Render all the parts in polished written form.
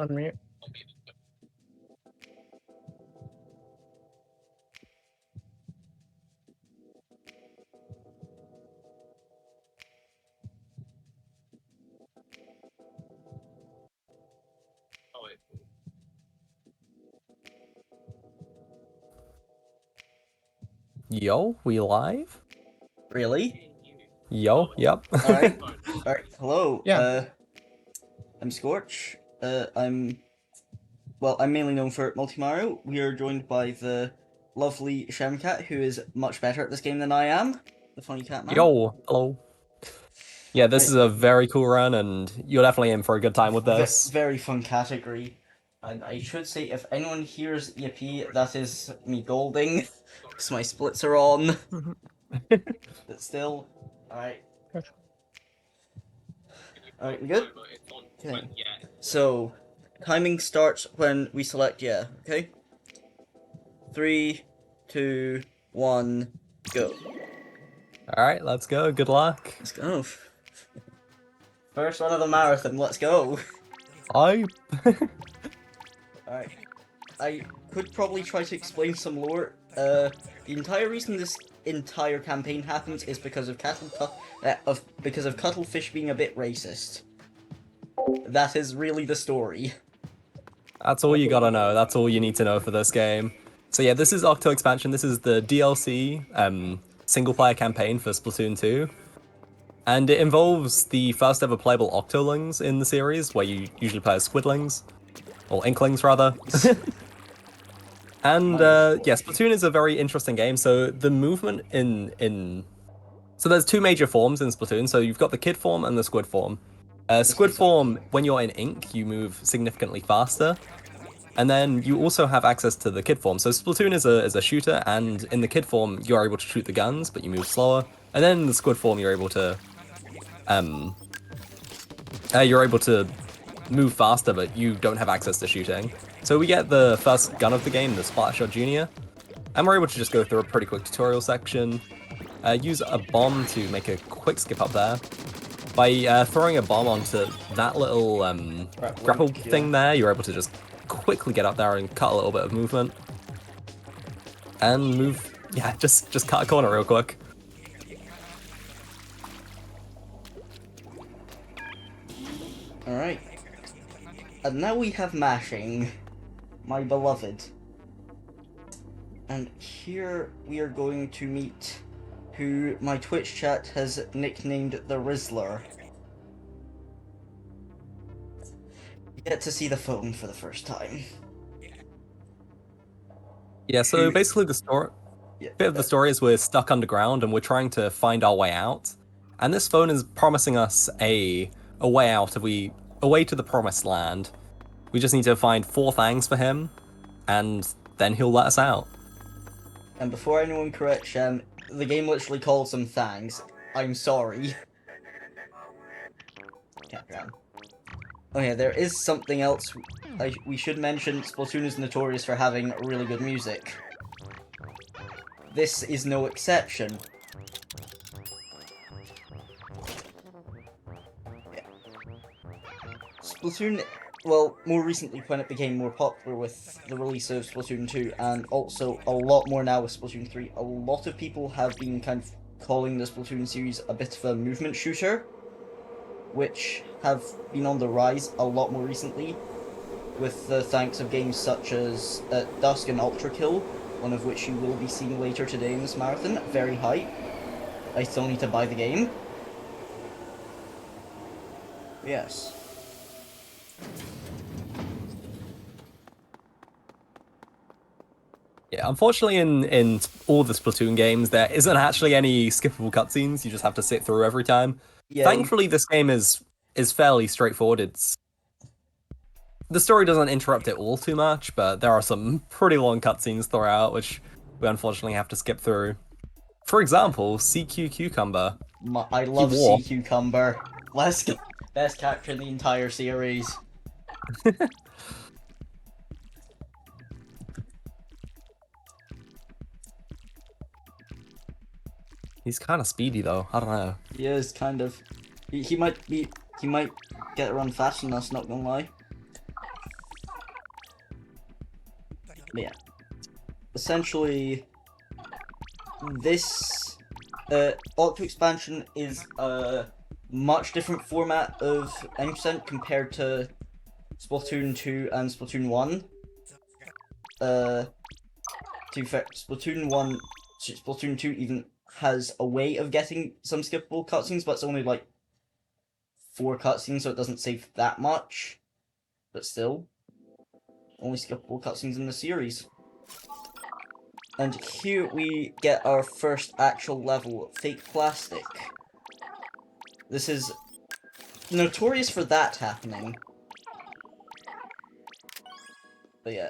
Unmute. Yo, we live? Really? Yo, yep. Alright. Alright, hello. Yeah. I'm Scorch. I'm mainly known for Multi-Mario. We are joined by the lovely Shemcat, who is much better at this game than I am. The funny cat man. Yo, hello. Yeah, this Right. is a very cool run, and you're definitely in for a good time with this. Very fun category. And I should say, if anyone hears Yippee, that is me golding, because my splits are on. But still, alright. Alright, we good? Okay. So, timing starts when we select yeah, okay? 3, 2, 1, go. Alright, let's go. Good luck. Let's go. First one of the marathon, let's go. I. Alright. I could probably try to explain some lore. The entire reason this entire campaign happens is because of cuttlefish being a bit racist. That is really the story. That's all you gotta know. That's all you need to know for this game. So yeah, this is Octo expansion. This is the DLC single-player campaign for Splatoon 2. And it involves the first ever playable Octolings in the series, where you usually play as Squidlings. Or Inklings, rather. And yeah, Splatoon is a very interesting game. So the movement so there's two major forms in Splatoon. So you've got the Kid form and the Squid form. Squid form, when you're in ink, you move significantly faster. And then you also have access to the Kid form. So Splatoon is a shooter, and in the Kid form, you're able to shoot the guns, but you move slower. And then in the Squid form, you're able to move faster, but you don't have access to shooting. So we get the first gun of the game, the Splatshot Junior, and we're able to just go through a pretty quick tutorial section, use a bomb to make a quick skip up there. By throwing a bomb onto that little grapple thing there, you're able to just quickly get up there and cut a little bit of movement. And move, yeah, just cut a corner real quick. Alright. And now we have mashing, my beloved. And here we are going to meet who my Twitch chat has nicknamed the Rizzler. You get to see the phone for the first time. Yeah, so basically the story, bit of the story is we're stuck underground and we're trying to find our way out. And this phone is promising us a way out, a way to the promised land. We just need to find 4 things for him, and then he'll let us out. And before anyone corrects Shem, the game literally calls them thangs. I'm sorry. Campground. Oh yeah, there is something else we should mention. Splatoon is notorious for having really good music. This is no exception. Yeah. Splatoon, well, more recently when it became more popular with the release of Splatoon 2, and also a lot more now with Splatoon 3, a lot of people have been kind of calling the Splatoon series a bit of a movement shooter, which have been on the rise a lot more recently, with the thanks of games such as Dusk and Ultra Kill, one of which you will be seeing later today in this marathon. Very hype. I still need to buy the game. Yes. Yeah, unfortunately in all the Splatoon games, there isn't actually any skippable cutscenes. You just have to sit through every time. Yeah, thankfully, this game is fairly straightforward. The story doesn't interrupt it all too much, but there are some pretty long cutscenes throughout, which we unfortunately have to skip through. For example, CQ Cucumber. I love CQ Cucumber. Best character in the entire series. He's kind of speedy though. I don't know. He is kind of. He might get around fast enough, not gonna lie. But yeah. Essentially, this Octo expansion is a much different format of N% compared to Splatoon 2 and Splatoon 1. To be fair, Splatoon 2 even has a way of getting some skippable cutscenes, but it's only like 4 cutscenes, so it doesn't save that much. But still, only skippable cutscenes in the series. And here we get our first actual level, Fake Plastic. This is notorious for that happening. But yeah.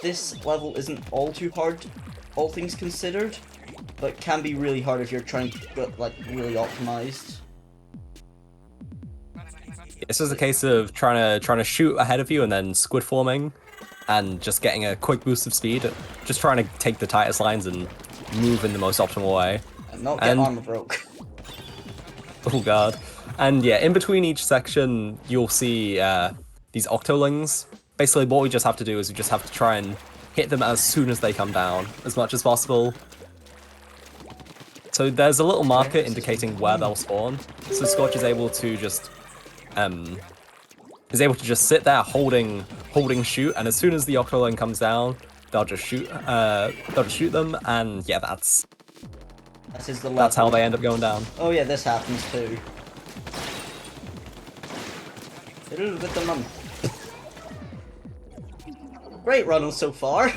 This level isn't all too hard, all things considered, but can be really hard if you're trying to get, like, really optimized. This is a case of trying to shoot ahead of you and then squid forming, and just getting a quick boost of speed. Just trying to take the tightest lines and move in the most optimal way. And not get armor broke. Oh god. And yeah, in between each section, you'll see these octolings. Basically, what we just have to do is we just have to try and hit them as soon as they come down, as much as possible. So there's a little marker indicating where they'll spawn. So Scorch is able to just sit there holding shoot, and as soon as the octoling comes down, they'll just shoot them, and yeah, that's how they end up going down. Oh yeah, this happens too. Hit it with the mum. Great run so far.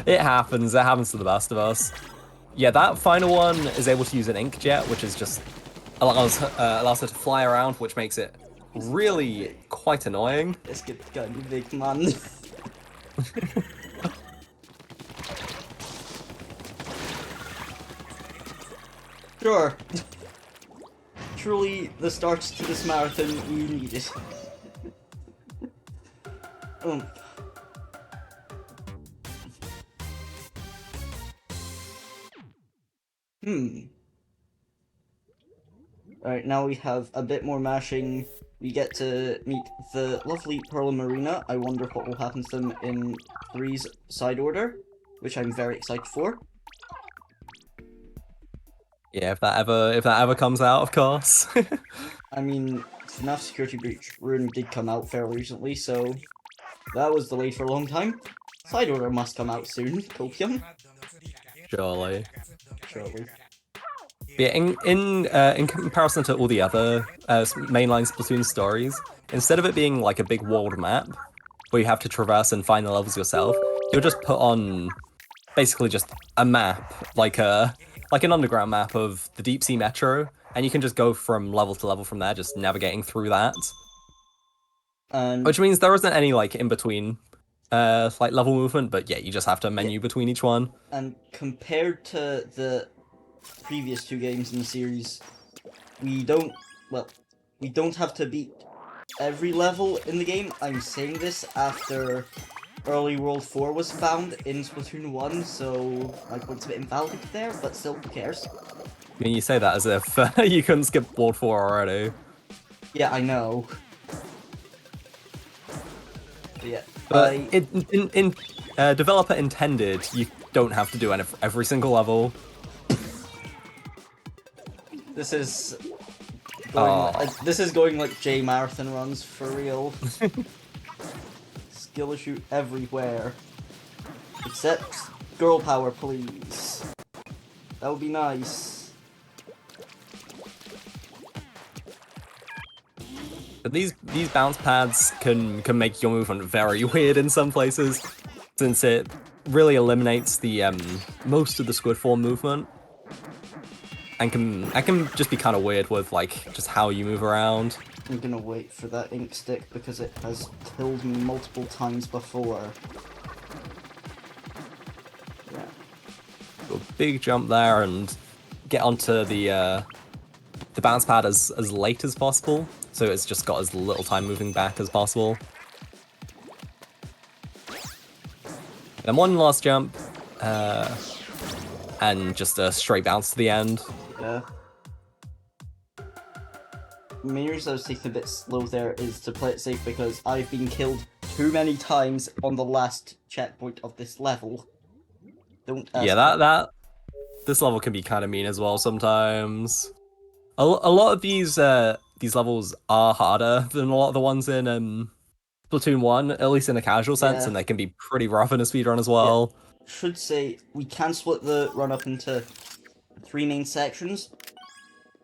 It happens to the best of us. Yeah, that final one is able to use an ink jet, which is just allows her to fly around, which makes it really quite annoying. This kid's gonna be big, man. Sure. Truly, the start to this marathon we needed. Alright, now we have a bit more mashing. We get to meet the lovely Pearl Marina. I wonder what will happen to them in 3's side order, which I'm very excited for. Yeah, if that ever comes out, of course. I mean, FNAF Security Breach Ruin did come out fairly recently, so that was delayed for a long time. Side order must come out soon, Copium. Surely. Surely. Yeah, in comparison to all the other mainline Splatoon stories, instead of it being like a big world map where you have to traverse and find the levels yourself, you'll just put on basically just a map, like an underground map of the deep sea metro, and you can just go from level to level from there, just navigating through that. Which means there isn't any like in between like level movement, but yeah, you just have to menu between each one. And compared to the previous 2 games in the series, we don't have to beat every level in the game. I'm saying this after Early World 4 was found in Splatoon 1, so my point's a bit invalidated there, but still, who cares? I mean, you say that as if you couldn't skip World 4 already. Yeah, I know. Yeah. But in developer intended, you don't have to do every single level. This is going like J marathon runs for real. Skill issue everywhere. Except girl power, please. That would be nice. But these bounce pads can make your movement very weird in some places, since it really eliminates the most of the squid form movement, and can just be kind of weird with like just how you move around. I'm gonna wait for that ink stick because it has killed me multiple times before. Yeah. Do a big jump there and get onto the bounce pad as late as possible, so it's just got as little time moving back as possible. Then one last jump, and just a straight bounce to the end. Yeah. the main reason I was taking a bit slow there is to play it safe because I've been killed too many times on the last checkpoint of this level. Don't ask Yeah, this level can be kind of mean as well sometimes. A lot of these levels are harder than a lot of the ones in Splatoon 1, at least in a casual sense, Yeah. and they can be pretty rough in a speedrun as well. Should say we can split the run up into 3 main sections.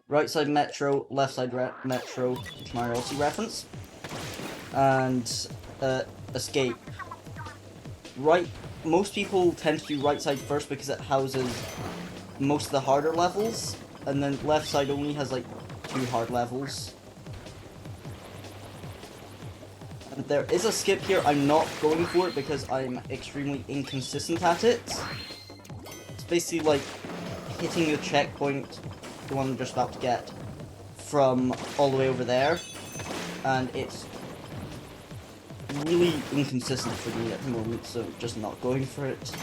Right side Metro, left side Metro, Mario Odyssey reference. And Escape. Most people tend to do right side first because it houses most of the harder levels, and then left side only has like 2 hard levels. And there is a skip here. I'm not going for it because I'm extremely inconsistent at it. It's basically like hitting the checkpoint, the one I'm just about to get, from all the way over there, and it's really inconsistent for me at the moment, so just not going for it.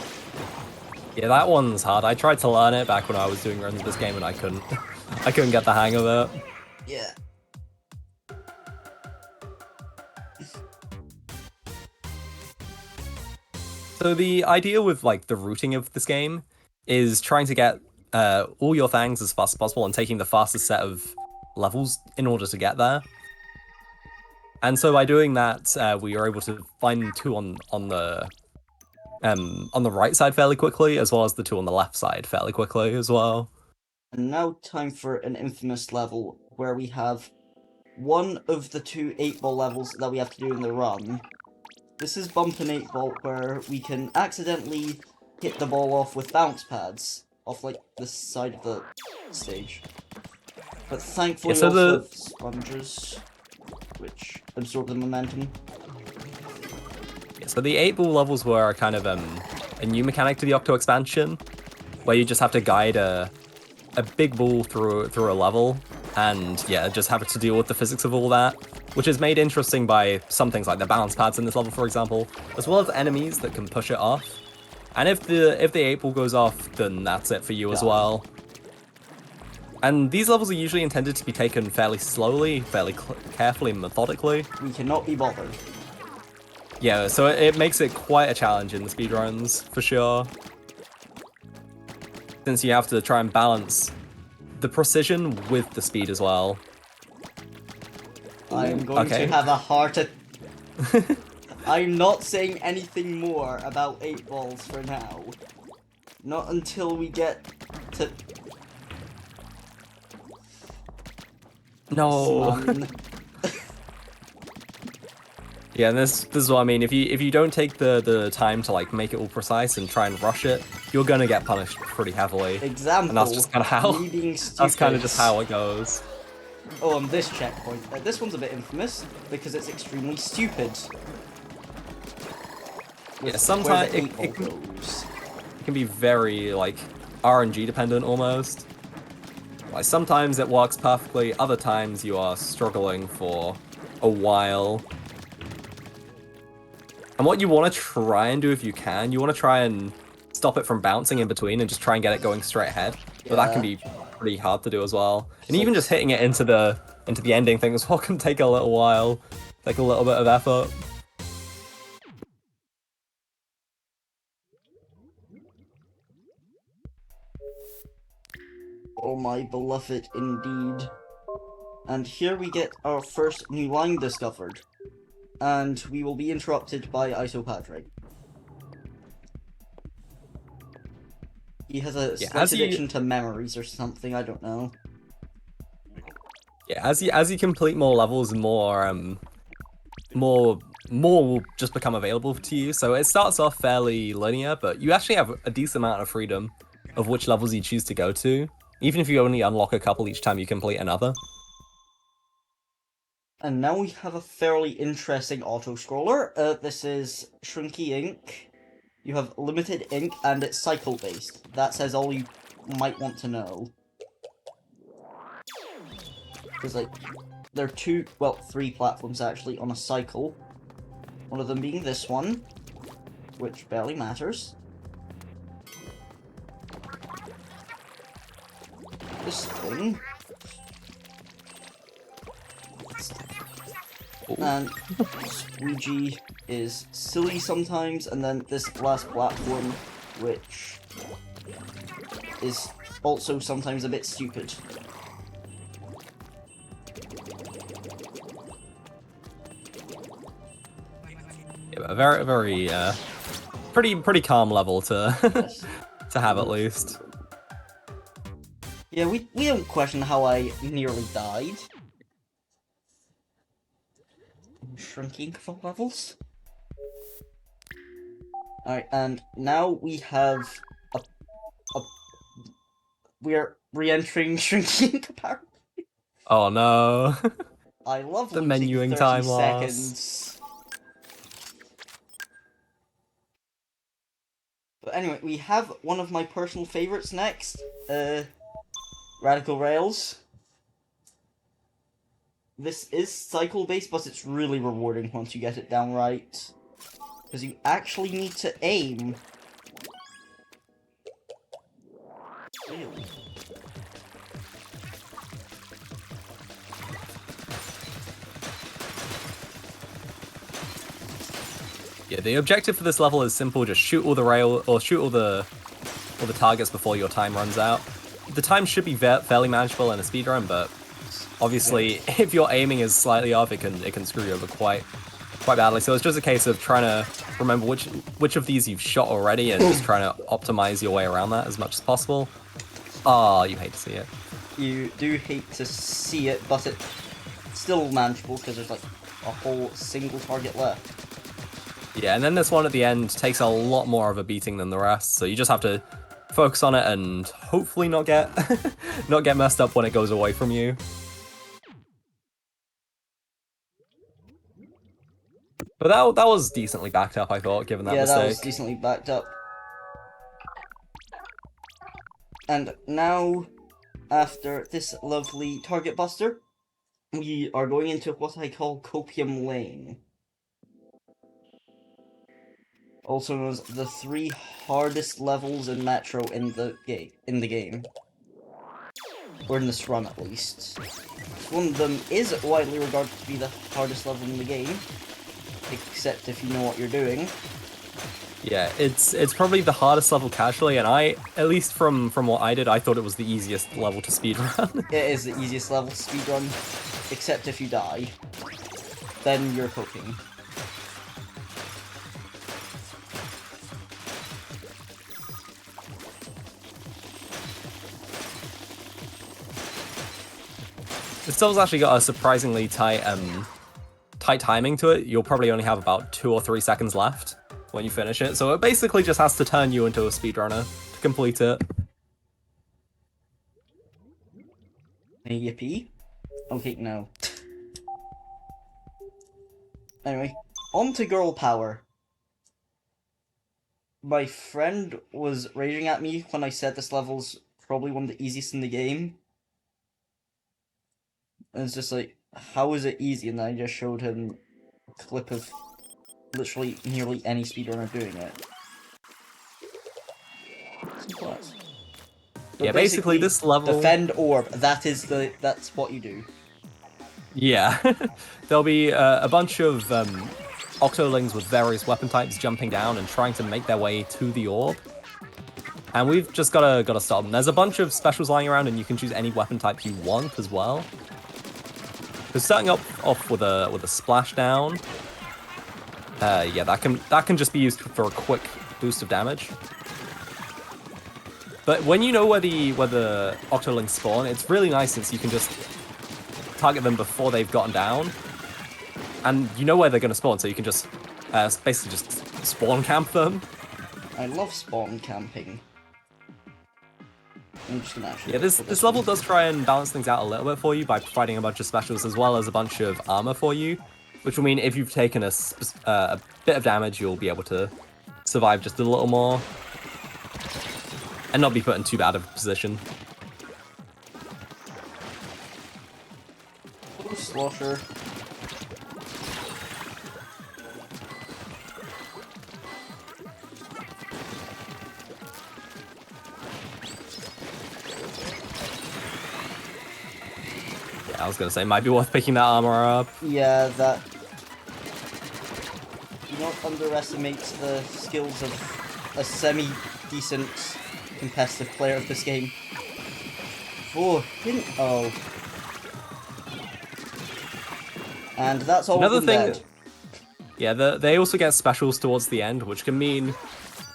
Yeah, that one's hard. I tried to learn it back when I was doing runs of this game and I couldn't. I couldn't get the hang of it. Yeah. So the idea with like the routing of this game is trying to get all your things as fast as possible and taking the fastest set of levels in order to get there. And so by doing that, we are able to find 2 on the right side fairly quickly, as well as the 2 on the left side fairly quickly as well. And now time for an infamous level where we have one of the 2 8-ball levels that we have to do in the run. This is Bump and 8-ball, where we can accidentally hit the ball off with bounce pads off like this side of the stage. But thankfully so we also have sponges, which absorb the momentum. Yeah, so the 8-ball levels were kind of a new mechanic to the Octo expansion, where you just have to guide a big ball through a level, and yeah, just have to deal with the physics of all that, which is made interesting by some things like the bounce pads in this level, for example, as well as enemies that can push it off. And if the 8-ball goes off, then that's it for you as well. And these levels are usually intended to be taken fairly slowly, fairly carefully and methodically. We cannot be bothered. Yeah, so it makes it quite a challenge in the speedruns, for sure. Since you have to try and balance the precision with the speed as well. I am going to have a heart attack. I'm not saying anything more about 8 balls for now. Not until we get to... No. Yeah, and this is what I mean. If you don't take the time to like make it all precise and try and rush it, you're gonna get punished pretty heavily. Example. And that's just kind of how. Me being stupid. That's kind of just how it goes. Oh, on this checkpoint. This one's a bit infamous because it's extremely stupid. Yeah, sometimes it can be very like RNG dependent almost. Like sometimes it works perfectly, other times you are struggling for a while. And what you want to try and do if you can, you want to try and stop it from bouncing in between and just try and get it going straight ahead. But that can be pretty hard to do as well. And even just hitting it into the ending thing as well can take a little while, take a little bit of effort. Oh my beloved indeed. And here we get our first new line discovered. And we will be interrupted by Isopadre. He has a slight addiction to memories or something, I don't know. Yeah, as you complete more levels, more will just become available to you. So it starts off fairly linear, but you actually have a decent amount of freedom of which levels you choose to go to. Even if you only unlock a couple each time you complete another. And now we have a fairly interesting auto-scroller. This is Shrinky Ink. You have limited ink, and it's cycle-based. That says all you might want to know. Because, like, there are 3 platforms, actually, on a cycle. One of them being this one, which barely matters. This thing. And squeegee is silly sometimes, and then this last platform, which is also sometimes a bit stupid. Yeah, but a very pretty calm level to Yes. to have at least. Yeah, we don't question how I nearly died. Shrinking for levels. Alright, and now we have we're re-entering shrinking apparently. Oh no. I love The losing menuing 30 time loss. seconds. But anyway, we have one of my personal favorites next. Radical Rails. This is cycle-based, but it's really rewarding once you get it down right. Because you actually need to aim. Really? Yeah, the objective for this level is simple: just shoot all the targets before your time runs out. The time should be fairly manageable in a speedrun, but obviously, if your aiming is slightly off, it can screw you over quite badly. So it's just a case of trying to remember which of these you've shot already and just trying to optimize your way around that as much as possible. Oh, you hate to see it. You do hate to see it, but it's still manageable because there's like a whole single target left. Yeah, and then this one at the end takes a lot more of a beating than the rest, so you just have to focus on it and hopefully not get not get messed up when it goes away from you. But that was decently backed up, I thought, given that mistake. Yeah, that was decently backed up. And now, after this lovely target buster, we are going into what I call Copium Lane. Also known as the 3 hardest levels in Metro in the game. Or in this run, at least. One of them is widely regarded to be the hardest level in the game, except if you know what you're doing. Yeah, it's probably the hardest level casually, and at least from what I did, I thought it was the easiest level to speedrun. It is the easiest level to speedrun, except if you die. Then you're cooking. This level's actually got a surprisingly tight timing to it. You'll probably only have about 2 or 3 seconds left when you finish it, so it basically just has to turn you into a speedrunner to complete it. Yippee. Okay, no. Anyway, on to girl power. My friend was raging at me when I said this level's probably one of the easiest in the game. And it's just like, how is it easy? And then I just showed him a clip of literally nearly any speedrunner doing it. Simple as. So yeah, basically this level... Defend orb, that's what you do. Yeah. There'll be a bunch of Octolings with various weapon types jumping down and trying to make their way to the orb. And we've just gotta stop them. There's a bunch of specials lying around, and you can choose any weapon type you want as well. So starting off with a splashdown, yeah, that can just be used for a quick boost of damage. But when you know where the Octolings spawn, it's really nice since you can just target them before they've gotten down, and you know where they're gonna spawn, so you can just basically just spawn camp them. I love spawn camping. I'm just gonna actually... Yeah, this level does try and balance things out a little bit for you by providing a bunch of specials as well as a bunch of armor for you, which will mean if you've taken a bit of damage, you'll be able to survive just a little more and not be put in too bad of a position. Slosher. Yeah, I was gonna say, might be worth picking that armor up. Yeah, that Do not underestimate the skills of a semi-decent competitive player of this game. Oh, didn't... Oh. And that's all Another of them thing, dead. yeah, they also get specials towards the end, which can mean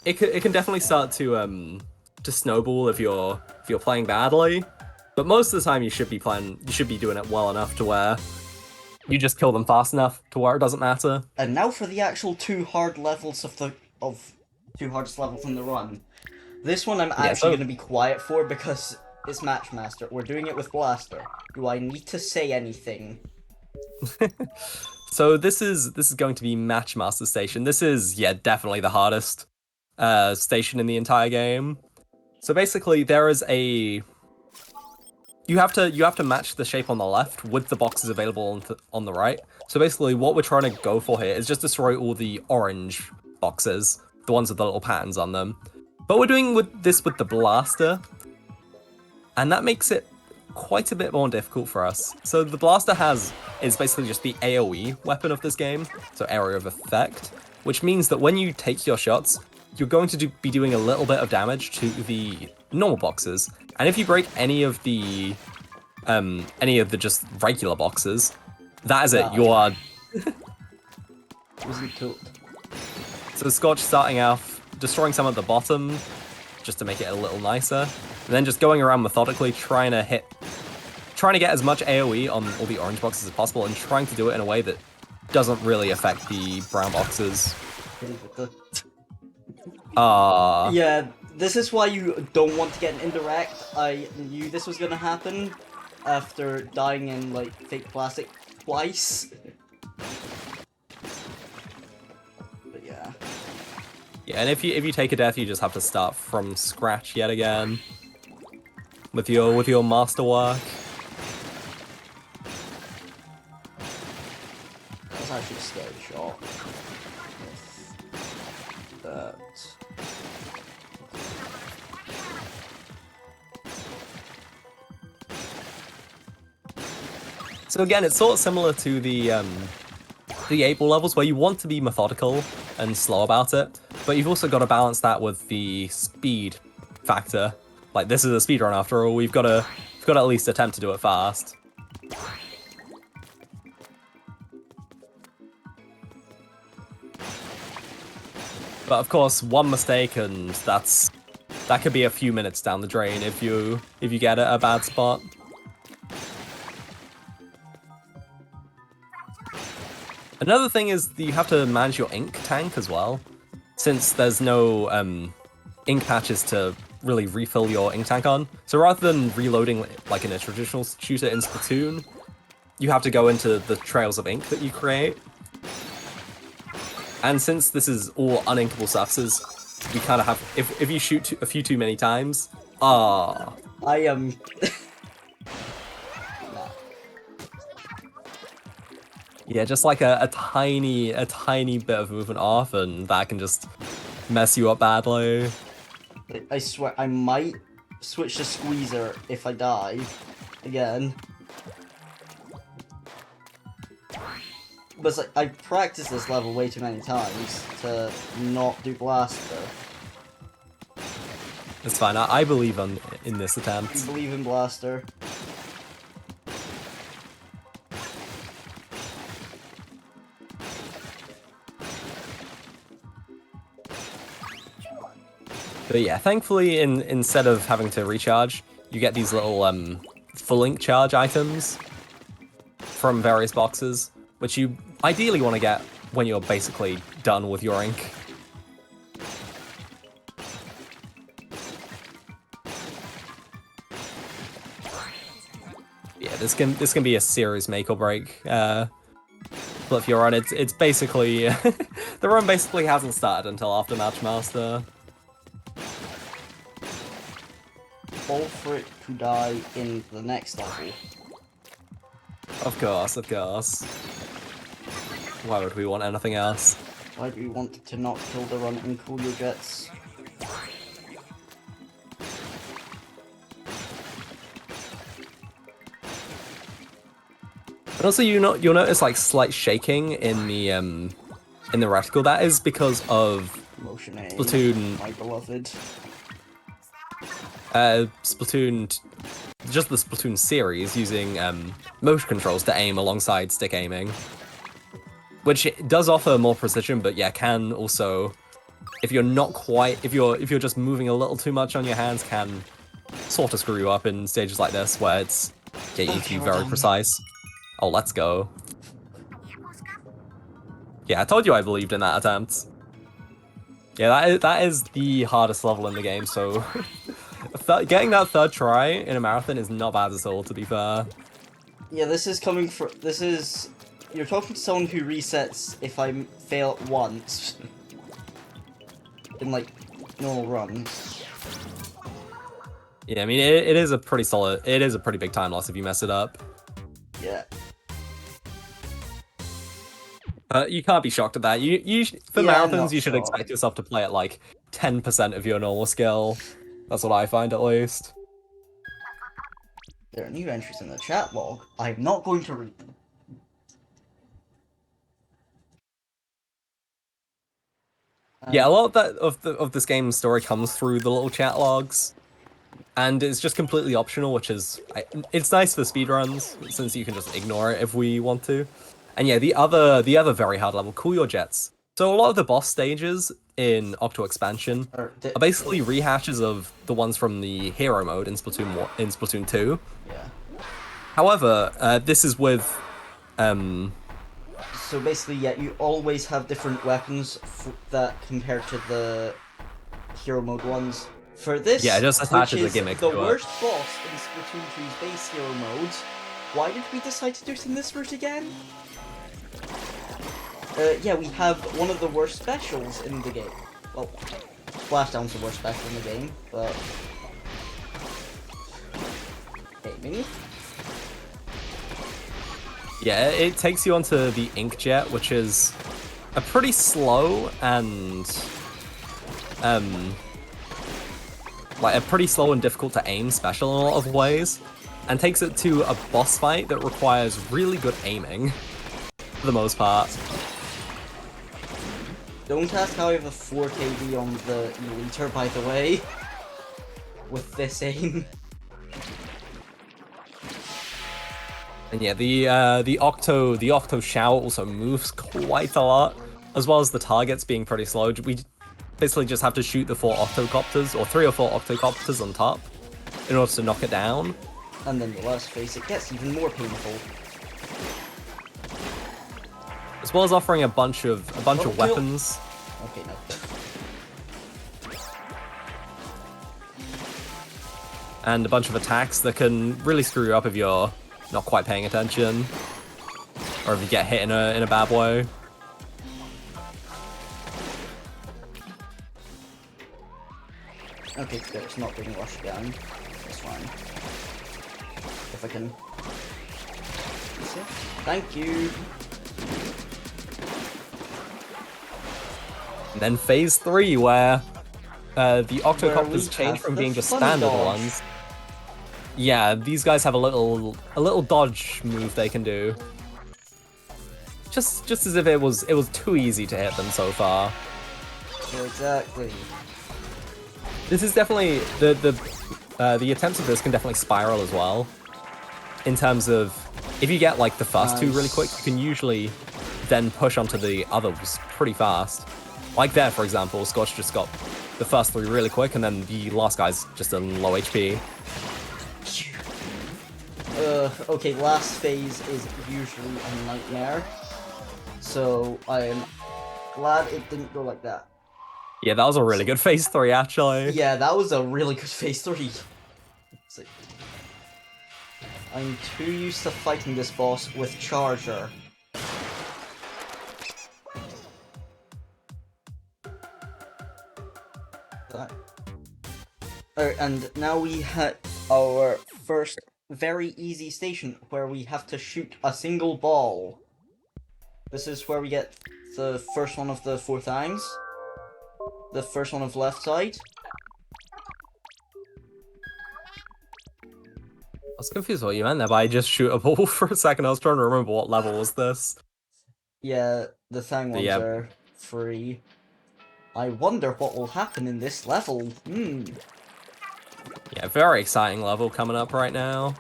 it can definitely start to snowball if you're playing badly. But most of the time you should be doing it well enough to where you just kill them fast enough to where it doesn't matter. And now for the actual two hard levels of two hardest levels in the run. This one I'm actually going to be quiet for because it's Matchmaster. We're doing it with Blaster. Do I need to say anything? So this is going to be Matchmaster Station. This is definitely the hardest station in the entire game. So basically there is a you have to match the shape on the left with the boxes available on the right. So basically what we're trying to go for here is just destroy all the orange boxes, the ones with the little patterns on them. But we're doing this with the blaster, and that makes it quite a bit more difficult for us. So the blaster is basically just the AoE weapon of this game, so area of effect, which means that when you take your shots, you're going to be doing a little bit of damage to the normal boxes. And if you break any of the just regular boxes, that is it. You are. Wasn't cooked. So Scorch starting off, destroying some at the bottom, just to make it a little nicer, and then just going around methodically, trying to get as much AoE on all the orange boxes as possible, and trying to do it in a way that doesn't really affect the brown boxes. Yeah, this is why you don't want to get an indirect. I knew this was gonna happen after dying in like fake plastic twice. But yeah. Yeah, and if you take a death, you just have to start from scratch yet again with your masterwork. That's actually a scary shot. With that. So again, it's sort of similar to the 8-ball levels where you want to be methodical and slow about it, but you've also got to balance that with the speed factor. Like, this is a speedrun after all, we've got to at least attempt to do it fast. But of course, one mistake and that could be a few minutes down the drain if you get a bad spot. Another thing is that you have to manage your ink tank as well, since there's no ink patches to really refill your ink tank on. So rather than reloading like in a traditional shooter in Splatoon, you have to go into the trails of ink that you create. And since this is all uninkable surfaces, we kind of have, if you shoot a few too many times, I am... Yeah, just like a tiny bit of movement off, and that can just mess you up badly. I swear, I might switch to Squeezer if I die again. But it's like, I've practiced this level way too many times to not do Blaster. It's fine, I believe in this attempt. You believe in Blaster. But yeah, thankfully, instead of having to recharge, you get these little full ink charge items from various boxes, which you ideally want to get when you're basically done with your ink. Yeah, this can be a serious make or break. But if you're on it, it's basically the run basically hasn't started until after Matchmaster. All for it to die in the next level. Of course, of course. Why would we want anything else? Why do we want to not kill the run and cool your jets? And also, you'll notice like slight shaking in the in the reticle. That is because of Motion A, Splatoon, my beloved. Splatoon, just the Splatoon series using motion controls to aim alongside stick aiming, which does offer more precision, but yeah, can also, if you're not quite, if you're just moving a little too much on your hands, can sort of screw you up in stages like this where it's you need to be very precise. Oh, let's go. Yeah, I told you I believed in that attempt. Yeah, that is the hardest level in the game, so getting that third try in a marathon is not bad at all, to be fair. Yeah, this is coming from. This is. You're talking to someone who resets if I fail once. In, like, normal runs. Yeah, I mean, it is a pretty solid. It is a pretty big time loss if you mess it up. Yeah. You can't be shocked at that. For Yeah, I'm marathons, not you should shocked. expect yourself to play at like 10% of your normal skill. That's what I find, at least. There are new entries in the chat log. I'm not going to read them. Yeah, a lot of that of this game's story comes through the little chat logs, and it's just completely optional, which is it's nice for speedruns since you can just ignore it if we want to. And yeah, the other very hard level, Cool Your Jets. So a lot of the boss stages in Octo expansion are basically rehashes of the ones from the hero mode in Splatoon 2. Yeah. However, this is with So basically, yeah, you always have different weapons that compared to the hero mode ones. For this, yeah, it just attaches which a gimmick is the to worst boss in Splatoon 2's base hero mode, why did we decide to do it in this route again? Yeah, we have one of the worst specials in the game. Well, Splashdown's the worst special in the game, but... Aiming? Yeah, it takes you onto the Ink Jet, which is a pretty slow and like a pretty slow and difficult to aim special in a lot of ways, and takes it to a boss fight that requires really good aiming for the most part. Don't ask how I have a 4 KD on the Eliter, by the way. With this aim. And yeah, the Octo shout also moves quite a lot, as well as the targets being pretty slow. We basically just have to shoot the 4 Octocopters, or 3 or 4 Octocopters on top, in order to knock it down. And then the last phase, it gets even more painful. As well as offering a bunch of weapons. Okay, no. And a bunch of attacks that can really screw you up if you're not quite paying attention, or if you get hit in a bad way. Okay, good. It's not being rushed down. That's fine. If I can. Thank you. And then phase 3, where the Octocopters change from being just standard ones. Yeah, these guys have a little dodge move they can do. Just as if it was too easy to hit them so far. Yeah, exactly. This is definitely the attempts of this can definitely spiral as well. In terms of if you get like the first two really quick, you can usually then push onto the others pretty fast. Like there, for example, Scorch just got the first 3 really quick, and then the last guy's just in low HP. Okay, last phase is usually a nightmare. So I am glad it didn't go like that. Yeah, that was a really good phase 3, actually. Yeah, that was a really good phase 3. I'm too used to fighting this boss with Charger. And now we had our first very easy station where we have to shoot a single ball. This is where we get the first one of the 4 times. The first one of left side. I was confused what you meant there by just shoot a ball for a second. I was trying to remember what level was this. Yeah, the Thang ones are free. I wonder what will happen in this level. Yeah, very exciting level coming up right now.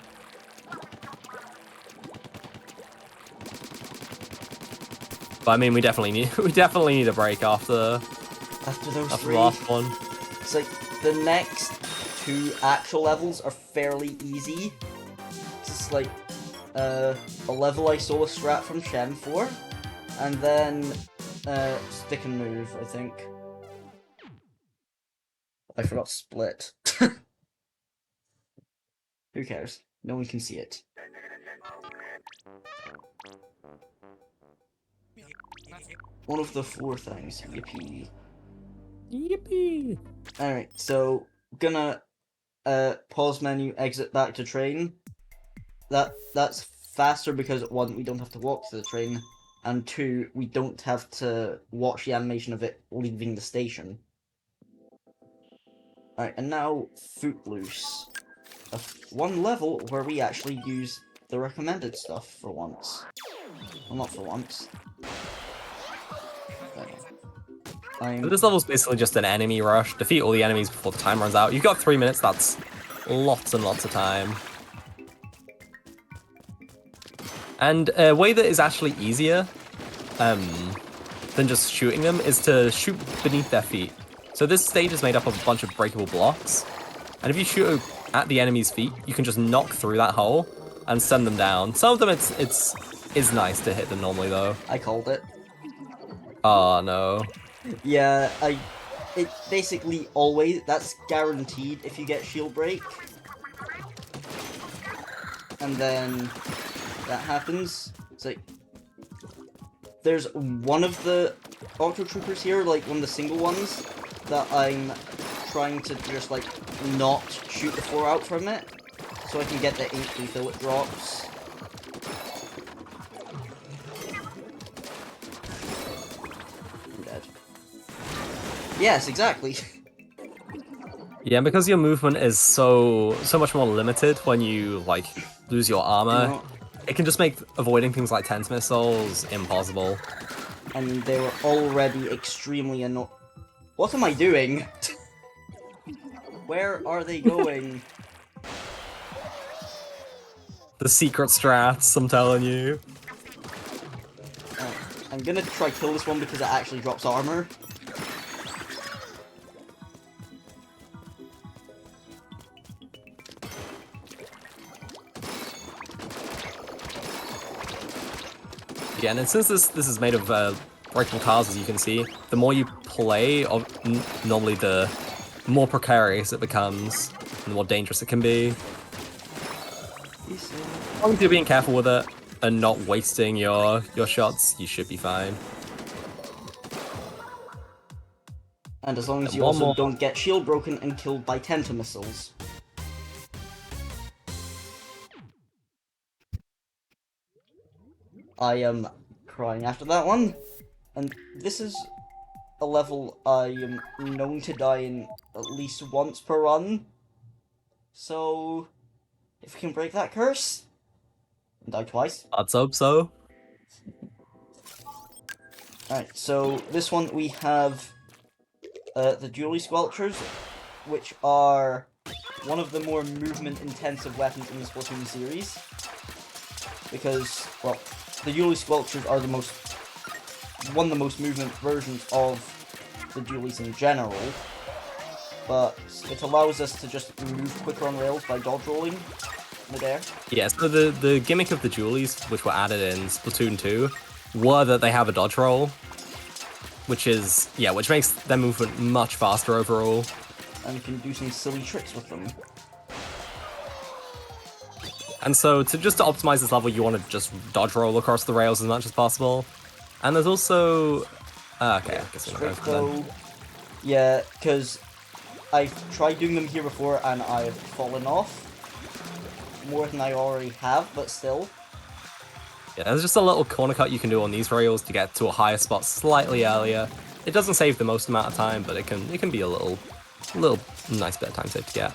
But I mean, we definitely need a break after those the three. last one. It's like the next 2 actual levels are fairly easy. It's like a level I saw a strat from Shem for, and then stick and move, I think. I forgot split. Who cares? No one can see it. One of the 4 things. Yippee. Yippee! Alright, so gonna pause menu, exit back to train. That's faster because 1, we don't have to walk to the train, and 2, we don't have to watch the animation of it leaving the station. Alright, and now Footloose. One level where we actually use the recommended stuff for once. Well, not for once. This level's basically just an enemy rush. Defeat all the enemies before the time runs out. You've got 3 minutes, that's lots and lots of time. And a way that is actually easier than just shooting them is to shoot beneath their feet. So this stage is made up of a bunch of breakable blocks, and if you shoot at the enemy's feet, you can just knock through that hole and send them down. Some of them it's nice to hit them normally though. I called it. Oh no. Yeah, it basically always, that's guaranteed if you get shield break. And then that happens. It's like, there's one of the Octo Troopers here, like one of the single ones, that I'm trying to just like not shoot the 4 out from it, so I can get the ink refill it drops. I'm dead. Yes, exactly. Yeah, because your movement is so much more limited when you like lose your armor, it can just make avoiding things like tense missiles impossible. And they were already extremely annoying. What am I doing? Where are they going? The secret strats, I'm telling you. I'm gonna try kill this one because it actually drops armor. Yeah, and since this is made of breakable tiles, as you can see, the more you play, normally the more precarious it becomes, and the more dangerous it can be. As long as you're being careful with it and not wasting your shots, you should be fine. And as long as you also don't get shield broken and killed by Tenta missiles. I am crying after that one. And this is a level I am known to die in at least once per run. So, if we can break that curse, and die twice. Let's hope so. Alright, so this one we have the Dually Squelchers, which are one of the more movement-intensive weapons in the Splatoon series. Because, well, the Dually Squelchers are one of the most movement versions of the Dualies in general. But it allows us to just move quicker on rails by dodge rolling midair. Yeah, so the gimmick of the Dualies, which were added in Splatoon 2, were that they have a dodge roll, which makes their movement much faster overall. And you can do some silly tricks with them. And so to optimize this level, you want to just dodge roll across the rails as much as possible. And there's also okay, I guess we're not going for them. Yeah, because I've tried doing them here before and I've fallen off more than I already have, but still. Yeah, there's just a little corner cut you can do on these rails to get to a higher spot slightly earlier. It doesn't save the most amount of time, but it can be a little nice bit of time save to get.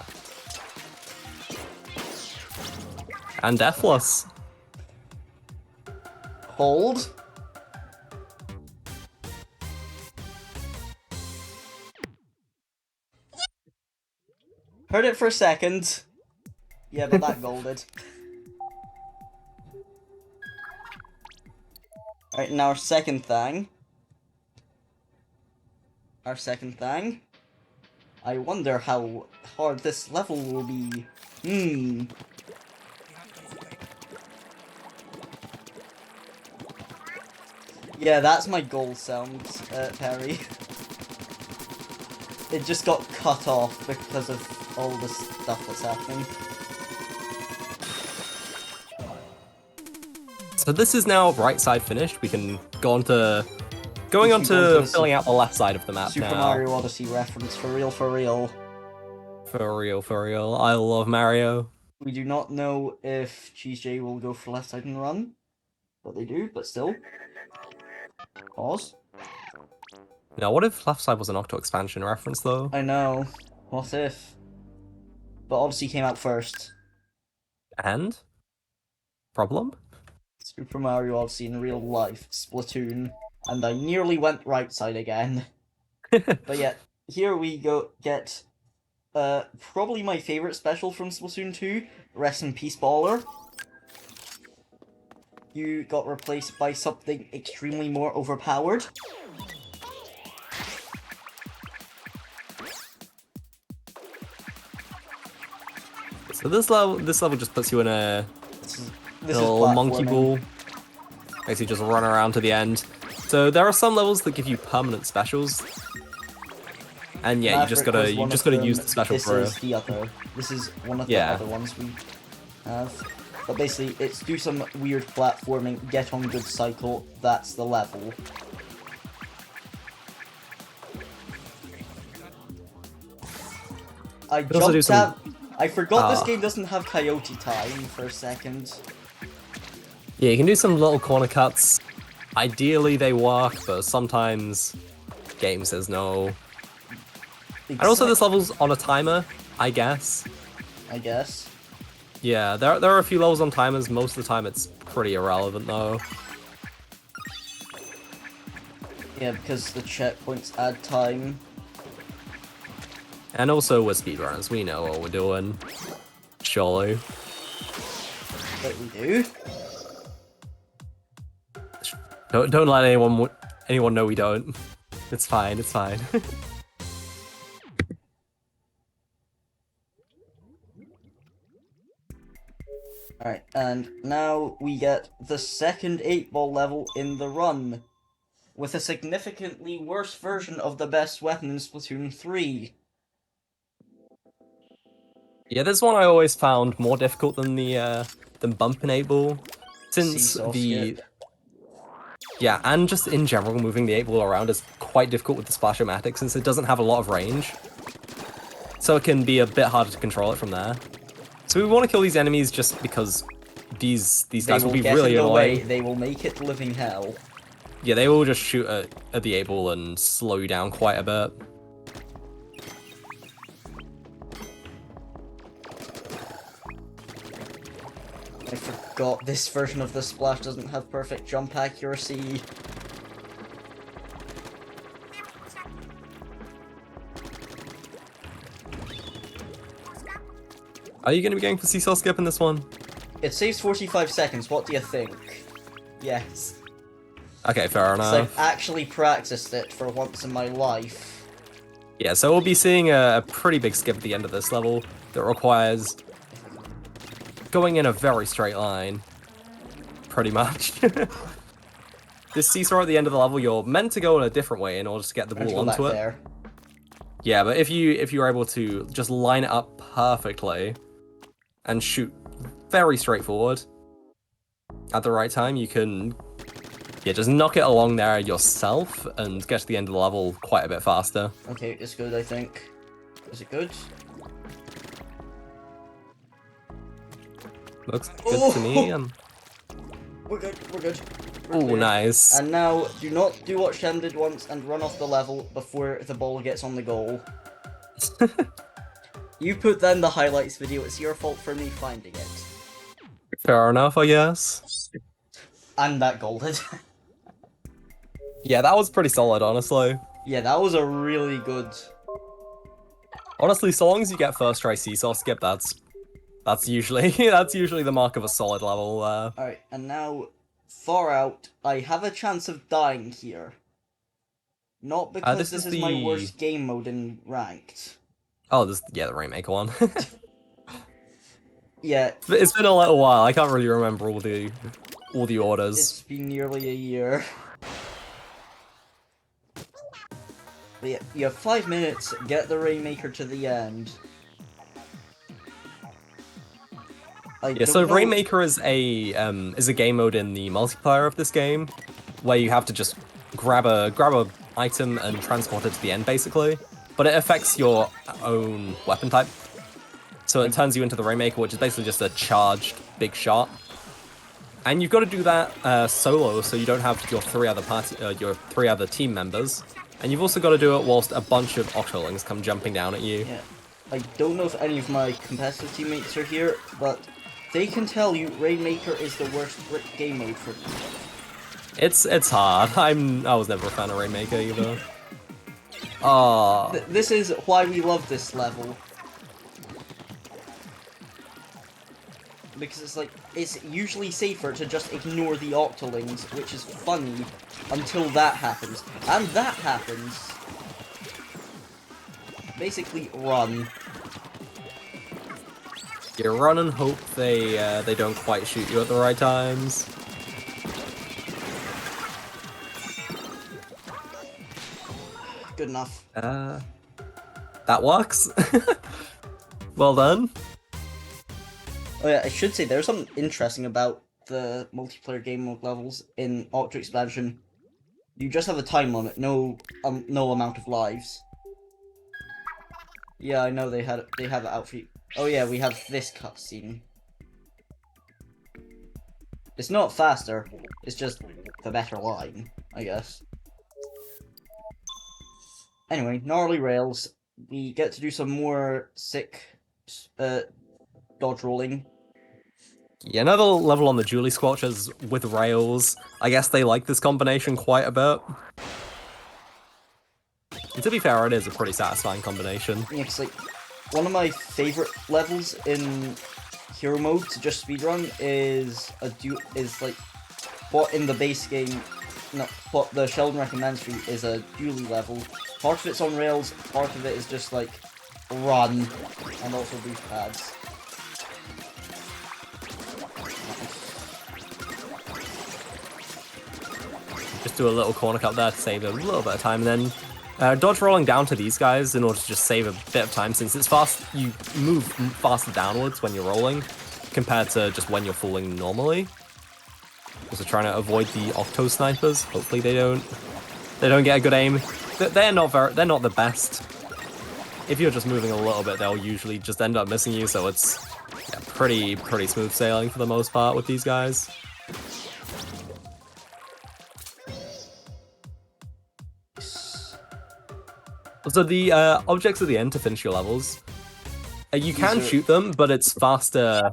And Deathless. Hold. Heard it for a second. Yeah, but that golded. Alright, now our second thing. I wonder how hard this level will be. Yeah, that's my goal sound, Perry. It just got cut off because of all the stuff that's happening. So this is now right side finished. We can go on to going on We should go to to filling out the left side of the map Super now. Mario Odyssey reference, for real, for real. For real, for real. I love Mario. We do not know if Cheese J will go for left side and run, but they do, but still. Pause. Now, what if left side was an Octo expansion reference, though? I know. What if? But Odyssey came out first. And? Problem? Super Mario Odyssey in real life, Splatoon, and I nearly went right side again. But yeah, here we go get probably my favorite special from Splatoon 2, Rest in Peace Baller. You got replaced by something extremely more overpowered. So this level just puts you in a This little is monkey platforming. ball. Makes you just run around to the end. So there are some levels that give you permanent specials. And yeah, you just Maverick was gotta one of use them. the special This for is the other. This is one of the Yeah. other ones we have. But basically, it's do some weird platforming, get on good cycle. That's the level. I Could also do jumped some- out. I forgot this Ah. game doesn't have coyote time for a second. Yeah, you can do some little corner cuts. Ideally they work, but sometimes game says no. And also this level's on a timer, I guess. I guess. Yeah, there are a few levels on timers. Most of the time it's pretty irrelevant though. Yeah, because the checkpoints add time. And also we're speedrunners, we know what we're doing. Surely. But we do. Don't let anyone know we don't. It's fine, it's fine. Alright, and now we get the second 8-ball level in the run, with a significantly worse version of the best weapon in Splatoon 3. Yeah, this one I always found more difficult than the than bump enable. Since Seesaw the skip. Yeah, and just in general moving the 8-ball around is quite difficult with the Splash-O-Matic since it doesn't have a lot of range. So it can be a bit harder to control it from there. So we want to kill these enemies just because these guys will be get really in the way. annoying. They will make it living hell. Yeah, they will just shoot at the 8-ball and slow you down quite a bit. I forgot this version of the splash doesn't have perfect jump accuracy. Are you going to be going for Seesaw Skip in this one? It saves 45 seconds, what do you think? Yes. Okay, fair So enough. I've actually practiced it for once in my life. Yeah, so we'll be seeing a pretty big skip at the end of this level that requires going in a very straight line. Pretty much. This seesaw at the end of the level, you're meant to go in a different way in order to get the I'm ball going back onto it. there. Yeah, but if you're able to just line it up perfectly and shoot very straightforward at the right time, you can just knock it along there yourself and get to the end of the level quite a bit faster. Okay, it's good, I think. Is it good? Looks good to me. We're good, we're good. We're Oh, clear. nice. And now, do not do what Shem did once and run off the level before the ball gets on the goal. You put that in the highlights video, it's your fault for me finding it. Fair enough, I guess. And that golded. Yeah, that was pretty solid, honestly. Yeah, that was a really good... Honestly, so long as you get first try seesaw skip, that's usually that's usually the mark of a solid level. Alright, and now far out, I have a chance of dying here. Not because This this is is my the worst game mode in ranked. the Rainmaker one. Yeah, It's been a little while. I can't really remember all the orders. it's been nearly a year. But yeah, you have 5 minutes, get the Rainmaker to the end. Yeah, so Rainmaker is a game mode in the multiplayer of this game, where you have to just grab a item and transport it to the end, basically. But it affects your own weapon type, so it turns you into the Rainmaker, which is basically just a charged big shot. And you've got to do that solo, so you don't have your three other team members. And you've also got to do it whilst a bunch of Octolings come jumping down at you. Yeah, I don't know if any of my competitive teammates are here, but they can tell you Rainmaker is the worst game mode for me. It's hard. I was never a fan of Rainmaker either. This is why we love this level. Because it's usually safer to just ignore the Octolings, which is funny until that happens. And that happens. Basically, run. You run and hope they don't quite shoot you at the right times. Good enough. That works. Well done. Oh yeah, I should say there's something interesting about the multiplayer game mode levels in Octo expansion. You just have a time limit, no amount of lives. Yeah, I know they have it out for you. Oh yeah, we have this cutscene. It's not faster, it's just the better line, I guess. Anyway, gnarly rails. We get to do some more sick dodge rolling. Yeah, another level on the Julie Squatchers with rails. I guess they like this combination quite a bit. And to be fair, it is a pretty satisfying combination. Yeah, it's one of my favorite levels in hero mode to just speedrun is what in the base game, what the Sheldon recommends for you is a Julie level. Part of it's on rails, part of it is just run, and also boost pads. Just do a little corner cut there to save a little bit of time, and then dodge rolling down to these guys in order to just save a bit of time, since it's fast. You move faster downwards when you're rolling compared to just when you're falling normally. Also trying to avoid the Octo snipers. Hopefully they don't get a good aim. They're not the best. If you're just moving a little bit, they'll usually just end up missing you. So it's pretty smooth sailing for the most part with these guys. So the objects at the end to finish your levels, you can shoot them, but it's faster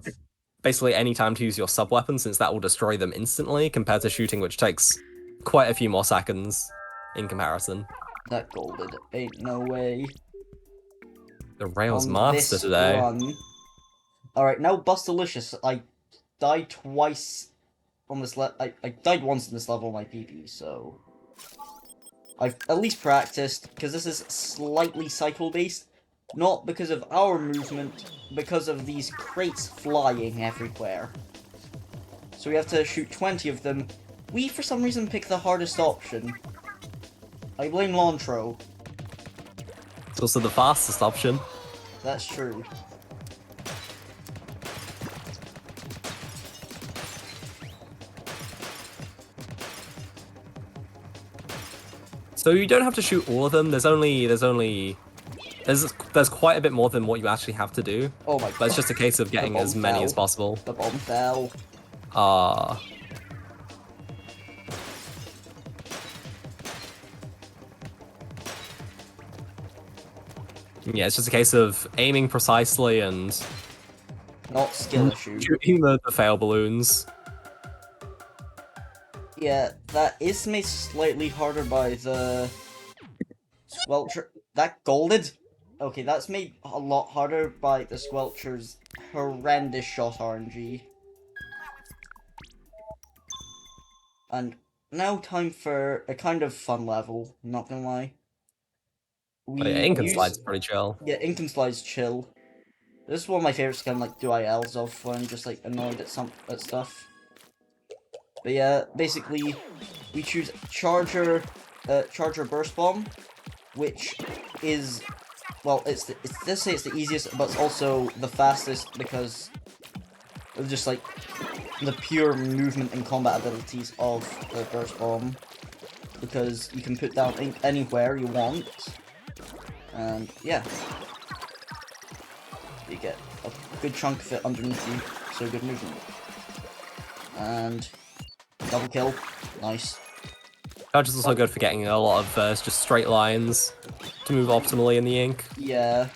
basically any time to use your sub-weapon, since that will destroy them instantly, compared to shooting, which takes quite a few more seconds in comparison. That golded ain't no way. The Rails master today. Alright, now Bustalicious. I died twice on this I died once in this level on my PP, so I've at least practiced, because this is slightly cycle-based. Not because of our movement, because of these crates flying everywhere. So we have to shoot 20 of them. We, for some reason, pick the hardest option. I blame Lontro. It's also the fastest option. That's true. So you don't have to shoot all of them. There's quite a bit more than what you actually have to do. Oh my god. But it's just a case of getting as many as possible. The bomb fell. Yeah, it's just a case of aiming precisely and not skill issue. Shooting the fail balloons. Yeah, that is made slightly harder by the... Well, that golded? Okay, that's made a lot harder by the Squelcher's horrendous shot RNG. And now time for a kind of fun level, not gonna lie. Oh, yeah, Ink and Slide's pretty chill. Yeah, Ink and Slide's chill. This is one of my favorites to kind of like do ILs of when I'm just like annoyed at stuff. But yeah, basically, we choose Charger Burst Bomb, which is, well, it does say it's the easiest, but it's also the fastest because of just like the pure movement and combat abilities of the Burst Bomb. Because you can put down ink anywhere you want, and yeah, you get a good chunk of it underneath you, so good movement. And double kill, nice. Charger's also good for getting a lot of just straight lines to move optimally in the ink. Yeah.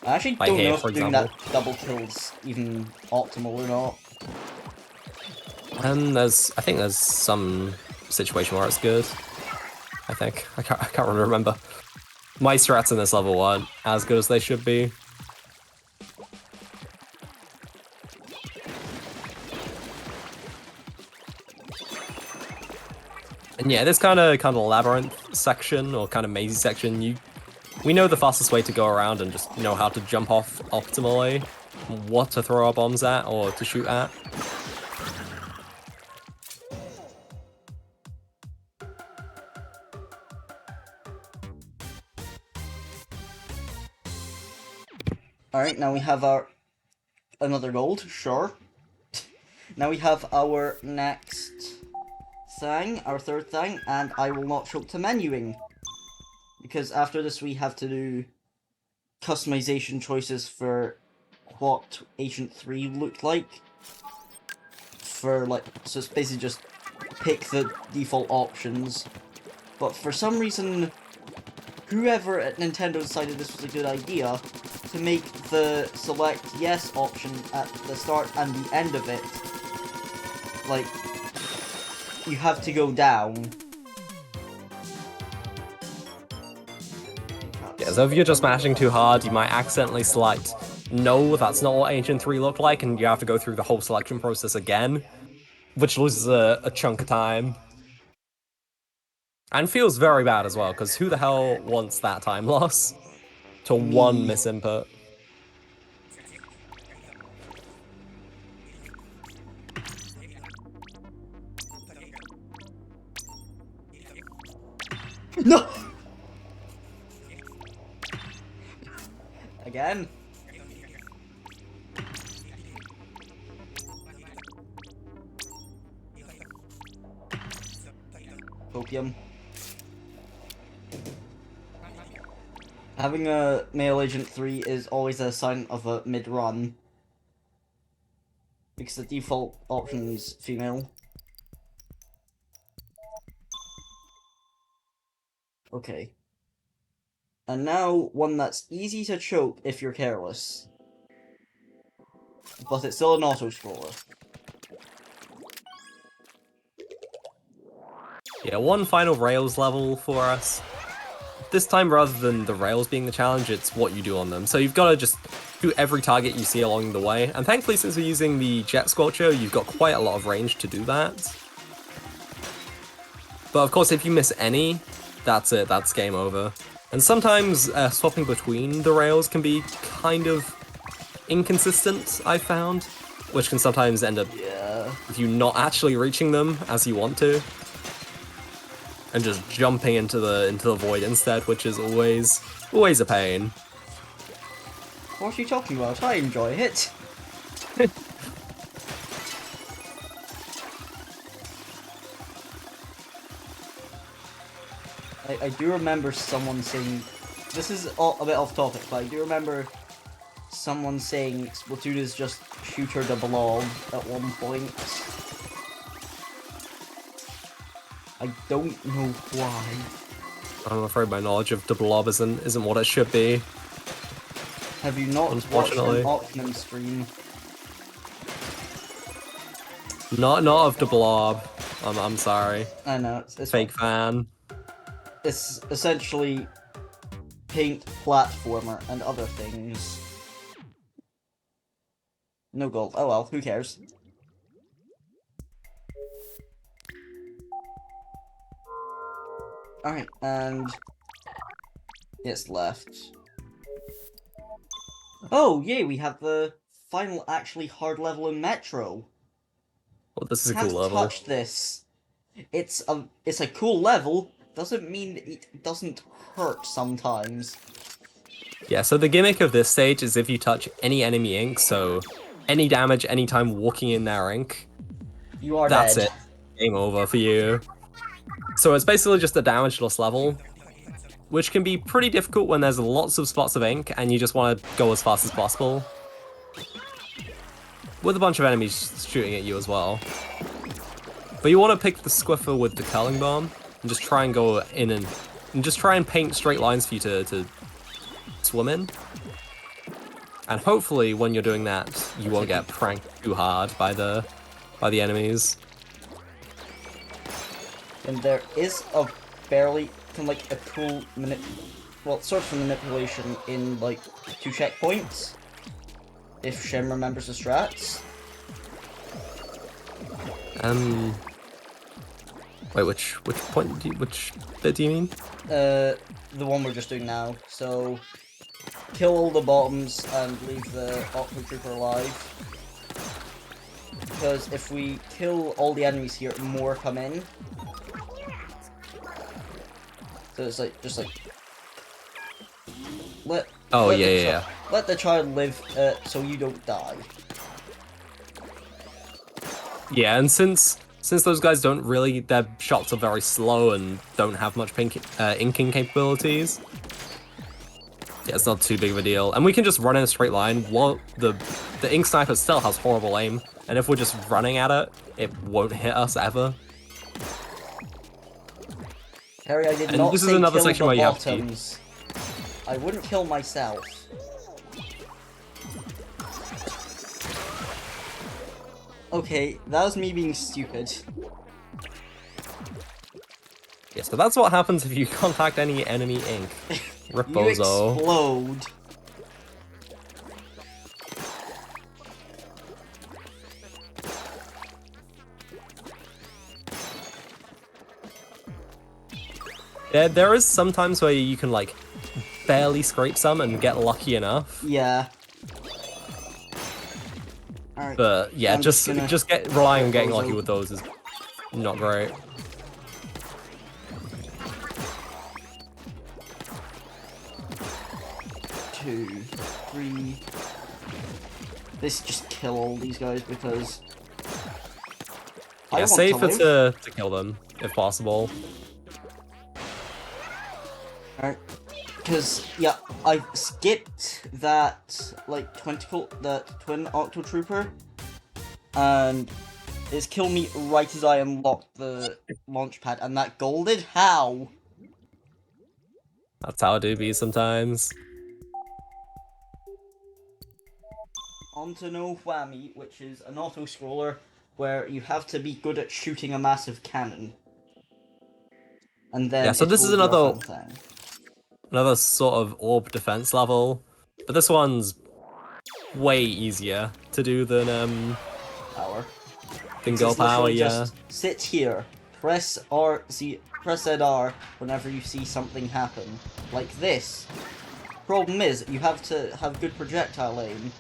I actually Like don't here, know if for doing example. that double kill's even optimal or not. And I think there's some situation where it's good. I think. I can't really remember. My strats in this level aren't as good as they should be. And yeah, this kind of labyrinth section or kind of mazy section, we know the fastest way to go around and just know how to jump off optimally, what to throw our bombs at or to shoot at. Alright, now we have another gold, sure. Now we have our next thing, our third thing, and I will not choke to menuing. Because after this we have to do customization choices for what Agent 3 looked like. So it's basically just pick the default options. But for some reason, whoever at Nintendo decided this was a good idea to make the select yes option at the start and the end of it, like, you have to go down. Yeah, so if you're just mashing too hard, you might accidentally select no, that's not what Ancient 3 looked like, and you have to go through the whole selection process again, which loses a chunk of time. And feels very bad as well, because who the hell wants that time loss to one misinput? No! Again. Opium. Having a male Agent 3 is always a sign of a mid-run. Because the default option is female. Okay. And now, one that's easy to choke if you're careless. But it's still an auto-scroller. Yeah, one final Rails level for us. This time, rather than the Rails being the challenge, it's what you do on them. So you've got to just do every target you see along the way. And thankfully, since we're using the Jet Scorcher, you've got quite a lot of range to do that. But of course, if you miss any, that's it, that's game over. And sometimes swapping between the rails can be kind of inconsistent, I've found, which can sometimes end up with you not actually reaching them as you want to, and just jumping into the void instead, which is always a pain. What are you talking about? I enjoy it. I do remember someone saying, this is a bit off topic, but I do remember someone saying Splatoon is just shooter the blob at one point. I don't know why. I'm afraid my knowledge of the blob isn't what it should be. Have you not watched an Optimum stream? Not of the blob. I'm sorry. I know, it's fake fan. It's essentially paint platformer and other things. No gold. Oh well, who cares? Alright, and it's left. Oh, yay, we have the final actually hard level in Metro. Well, this is a Can't cool level. touch this. It's a cool level, doesn't mean it doesn't hurt sometimes. Yeah, so the gimmick of this stage is if you touch any enemy ink, so any damage anytime walking in their ink, You are that's dead. it. Game over for you. So it's basically just a damageless level, which can be pretty difficult when there's lots of spots of ink and you just want to go as fast as possible. With a bunch of enemies shooting at you as well. But you want to pick the Squiffer with the curling bomb and just try and go in and just try and paint straight lines for you to swim in. And hopefully when you're doing that, you won't get pranked too hard by the enemies. And there is a barely like a cool sort of manipulation in like 2 checkpoints. If Shem remembers the strats. Wait, which point which bit do you mean? The one we're just doing now. So kill all the bottoms and leave the Octo Trooper alive. Because if we kill all the enemies here, more come in. So it's like just like let the child live so you don't die. Yeah, and since those guys don't really, their shots are very slow and don't have much inking capabilities. Yeah, it's not too big of a deal. And we can just run in a straight line while the ink sniper still has horrible aim. And if we're just running at it, it won't hit us ever. Harry, I did And not this say is another kill section the where you have to bottoms. I wouldn't kill myself. Okay, that was me being stupid. Yeah, so that's what happens if you contact any enemy ink. Rip You bozo. explode. Yeah, there is sometimes where you can like barely scrape some and get lucky enough. Yeah. Alright. But yeah, I'm just relying on getting lucky bozo. with those is not great. Two, three. Let's just kill all these guys because I Yeah, want safer to live. to kill them if possible. Alright. Because, yeah, I skipped that, like, that twin Octo Trooper, and it's killed me right as I unlocked the launch pad, and that golded? How? That's how it do be sometimes. On to No Whammy, which is an auto-scroller where you have to be good at shooting a massive cannon. And then Yeah, so this is another sort of orb defense level, but this one's way easier to do than power. Girl Power. Yeah. Just sit here, press ZR whenever you see something happen, like this. Problem is, you have to have good projectile aim.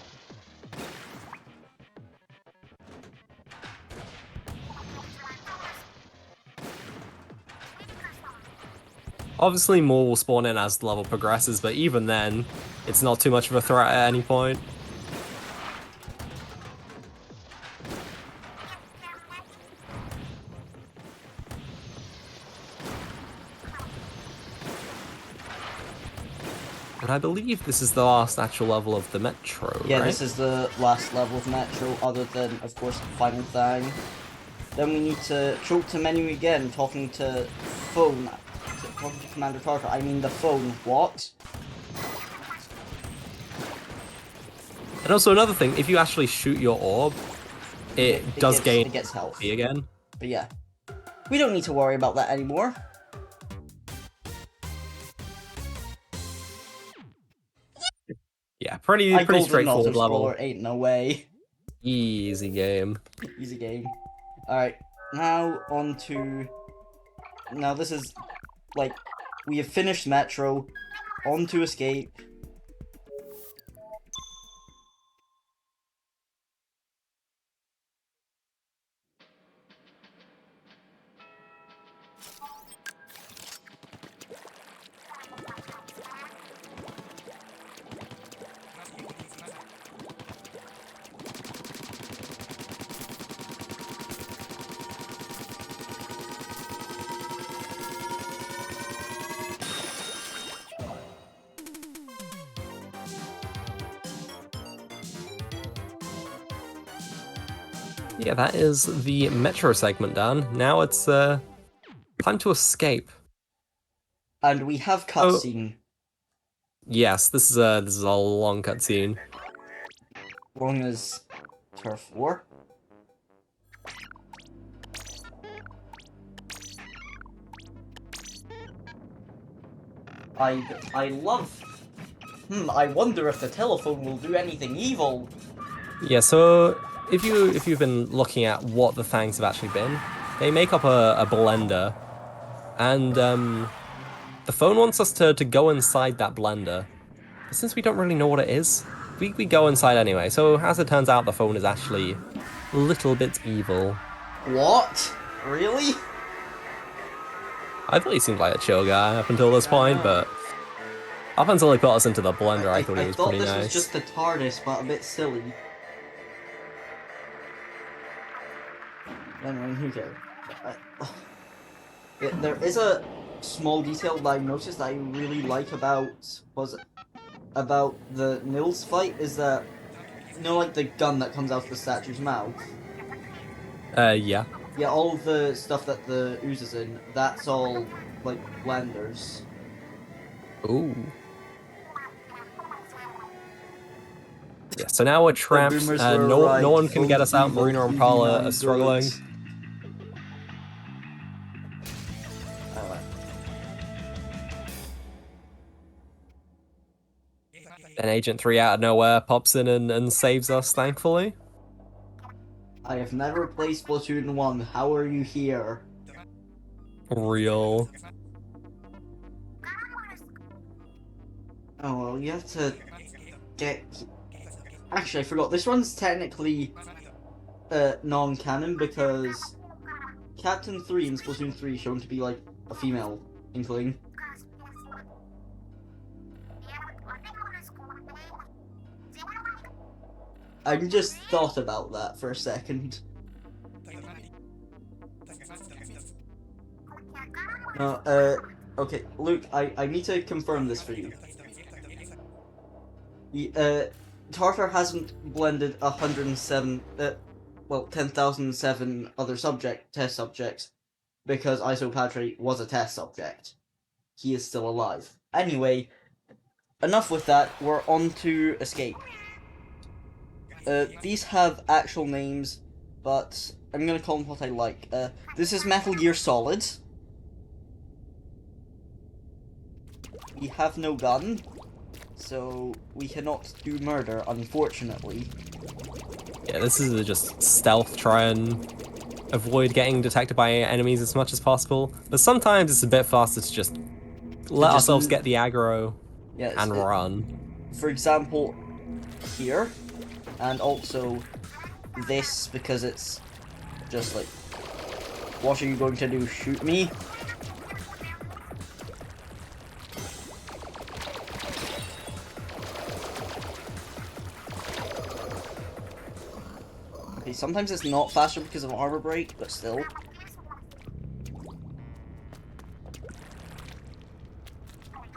Obviously, more will spawn in as the level progresses, but even then, it's not too much of a threat at any point. And I believe this is the last actual level of the Metro, Yeah, right? this is the last level of Metro, other than, of course, the final thing. Then we need to choke to menu again, talking to phone. Talking to Commander Tartar. I mean the phone. What? And also another thing, if you actually shoot your orb, it gets health again. But yeah, we don't need to worry about that anymore. Yeah, pretty Gold with an straightforward auto-scroller level. ain't no way. Easy game. Easy game. Alright, now on to... Now this is, like, we have finished Metro, on to Escape. Yeah, that is the Metro segment done. Now it's time to escape. And we have Oh, cutscene. yes, this is a long cutscene. Long as Turf War. I love... I wonder if the telephone will do anything evil. Yeah, so if you've been looking at what the Fangs have actually been, they make up a blender, and the phone wants us to go inside that blender. But since we don't really know what it is, we go inside anyway. So as it turns out, the phone is actually a little bit evil. What? Really? I thought he seemed like a chill guy up until this point, but up until he put us into the blender, I thought he was pretty nice. I thought this was just the TARDIS, but a bit silly. Anyway, who cares? There is a small detail that I noticed that I really like about the Nils fight is that, you know, like the gun that comes out of the statue's mouth. Yeah. Yeah, all of the stuff that the ooze is in, that's all like blenders. Ooh. Yeah, so now we're trapped. No one can get us out. Marina and Paula are struggling. And Agent 3 out of nowhere pops in and saves us, thankfully. I have never played Splatoon 1. How are you here? Real. Oh, well, you have to get... Actually, I forgot. This one's technically non-canon because Captain 3 in Splatoon 3 is shown to be like a female inkling. I just thought about that for a second. No, okay, Luke, I need to confirm this for you. Tartar hasn't blended 107, 10,007 other test subjects because Isopatri was a test subject. He is still alive. Anyway, enough with that, we're on to Escape. These have actual names, but I'm gonna call them what I like. This is Metal Gear Solid. We have no gun, so we cannot do murder, unfortunately. Yeah, this is just stealth, try and avoid getting detected by enemies as much as possible. But sometimes it's a bit faster to just let ourselves get the aggro and run. For example, here, and also this, because it's just like, what are you going to do, shoot me? Okay, sometimes it's not faster because of armor break, but still.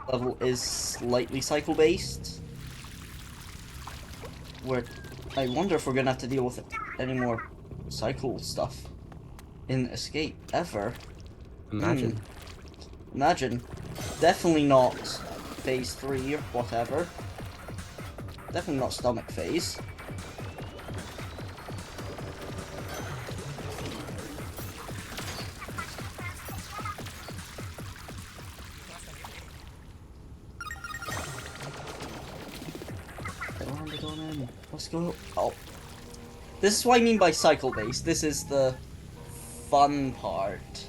Level is slightly cycle-based. Where I wonder if we're gonna have to deal with any more cycle stuff in Escape ever. Imagine. Imagine. Definitely not phase 3 or whatever. Definitely not stomach phase. on. Let's go. Oh. This is what I mean by cycle-based. This is the fun part.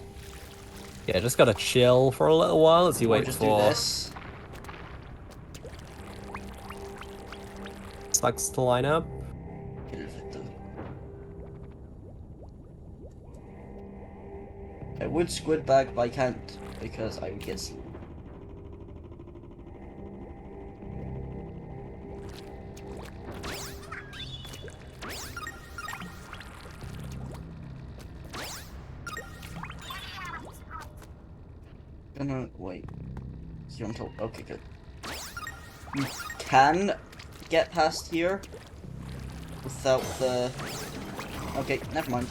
Yeah, just gotta chill for a little while as you Or wait just for do this. stacks to line up. I would squid bag, but I can't because I would get seen. Gonna wait. Here until okay, good. You can get past here without the. Okay, never mind.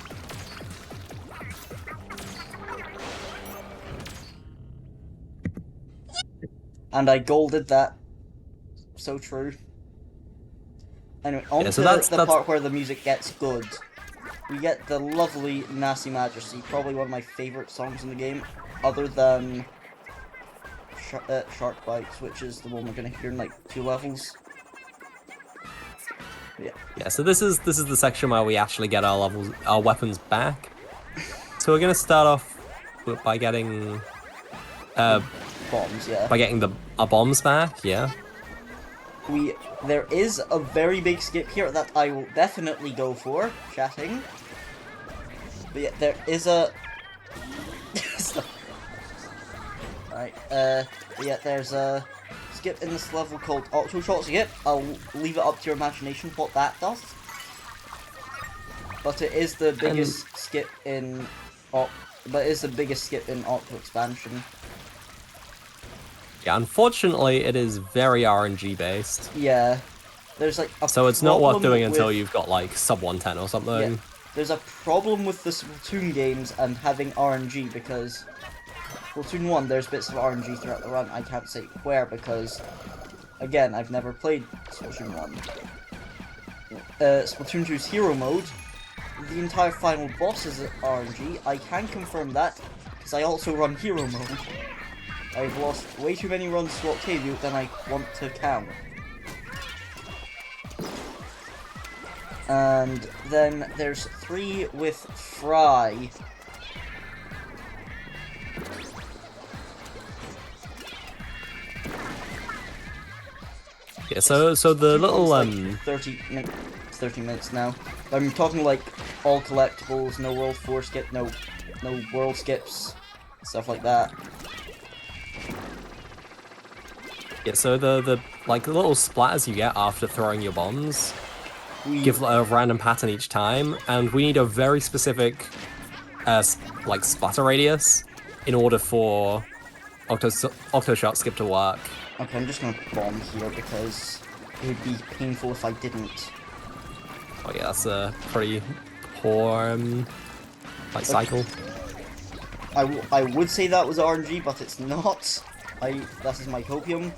And I golded that. So true. Anyway, on Yeah, to so that's part where the music gets good. We get the lovely Nasty Majesty, probably one of my favourite songs in the game, other than Shark Bites, which is the one we're gonna hear in like 2 levels. Yeah. Yeah, so this is the section where we actually get our weapons back. So we're gonna start off by getting Bombs, yeah. by getting our bombs back, yeah. There is a very big skip here that I will definitely go for, chatting. But yeah, there is a... Right, yeah, there's a skip in this level called Octo skip. I'll leave it up to your imagination what that does. But it is the biggest skip in... but it is the biggest skip in Octo expansion. Yeah, unfortunately, it is very RNG based. Yeah, there's like a so it's not worth doing until with... you've got like sub 110 or something. Yeah. There's a problem with the Splatoon games and having RNG because Splatoon 1, there's bits of RNG throughout the run. I can't say where because, again, I've never played Splatoon 1. Splatoon 2's Hero Mode, the entire final boss is RNG. I can confirm that because I also run Hero Mode. I've lost way too many runs to Octavio than I want to count. And then there's 3 with Fry. Yeah, so the little like 30 minutes now. I'm talking like all collectibles, no world 4 skip, no world skips, stuff like that. Yeah, so the like the little splatters you get after throwing your bombs give a random pattern each time, and we need a very specific like splatter radius in order for Octo Shot skip to work. Okay, I'm just gonna bomb here because it would be painful if I didn't. Oh yeah, that's a pretty poor like cycle. I would say that was RNG, but it's not. That is my copium.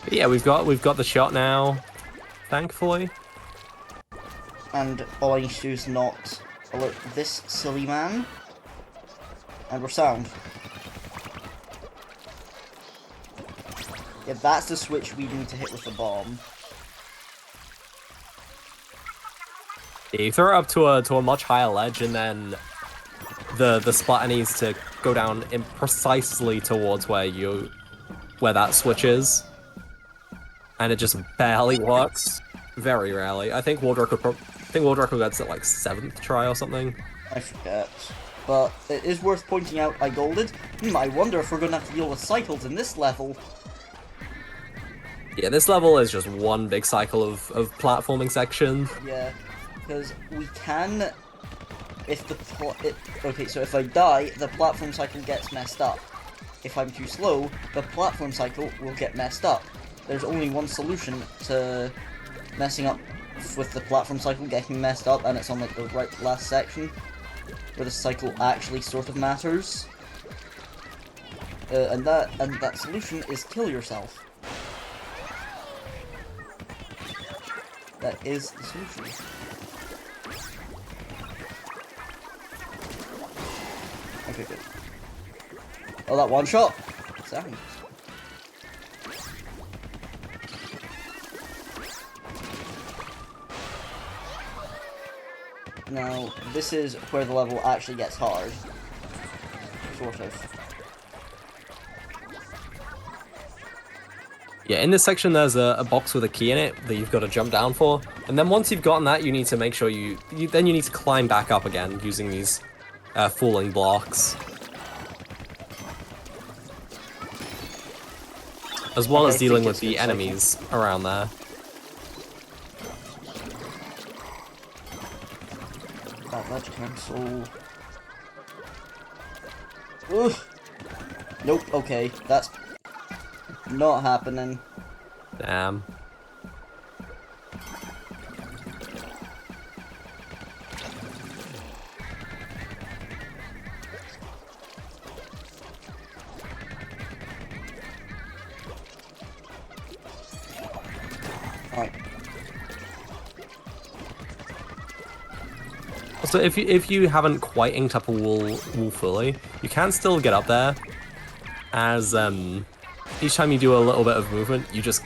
But yeah, we've got the shot now, thankfully. And all I need to do is not alert this silly man. And we're sound. Yeah, that's the switch we need to hit with the bomb. Yeah, you throw it up to a much higher ledge, and then the splatter needs to go down in precisely towards where that switch is, and it just barely works. Very rarely. I think World Record gets it like 7th try or something. I forget. But it is worth pointing out I golded. I wonder if we're going to have to deal with cycles in this level. Yeah, this level is just one big cycle of platforming section. Yeah, because we can... Okay, so if I die, the platform cycle gets messed up. If I'm too slow, the platform cycle will get messed up. There's only one solution to messing up with the platform cycle getting messed up, and it's on like the last section where the cycle actually sort of matters. And that solution is kill yourself. That is the solution. Okay, good. Oh, that one shot! Sound. Now, this is where the level actually gets hard. Sort of. Yeah, in this section there's a box with a key in it that you've got to jump down for, and then once you've gotten that, you need to make sure you need to climb back up again using these falling blocks, as well as dealing with the enemies around there. That ledge cancel. Ugh. Nope. Okay, that's not happening. Damn. Alright. So if you haven't quite inked up a wall fully, you can still get up there, as each time you do a little bit of movement, you just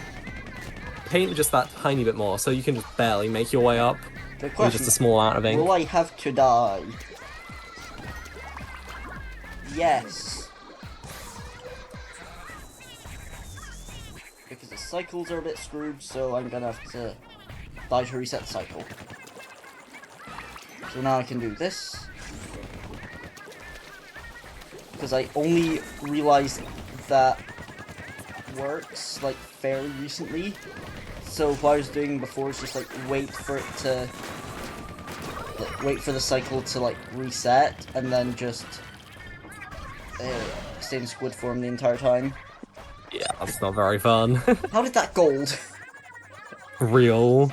paint just that tiny bit more, so you can just barely make your way up with just a small amount of ink. Will I have to die? Yes. Because the cycles are a bit screwed, so I'm gonna have to die to reset the cycle. So now I can do this. Because I only realized that works like fairly recently. So what I was doing before is just like wait for the cycle to like reset and then just stay in squid form the entire time. Yeah, that's not very fun. How did that gold? Real.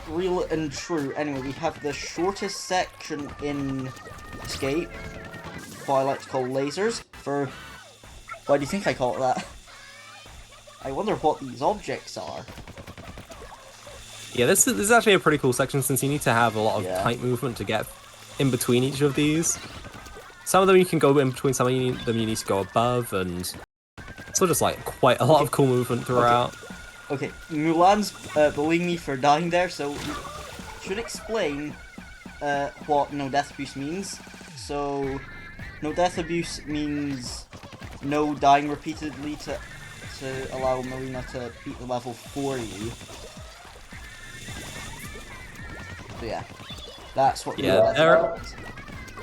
Real and true. Anyway, we have the shortest section in Escape, what I like to call lasers, for... Why do you think I call it that? I wonder what these objects are. Yeah, this is actually a pretty cool section, since you need to have a lot of tight movement to get in between each of these. Some of them you can go in between, some of them you need to go above, and so just like quite a lot of cool movement throughout. Okay, Mulan's bullying me for dying there, so we should explain what no death abuse means. So, no death abuse means no dying repeatedly to allow Melina to beat the level for you. So yeah, that's what. Yeah,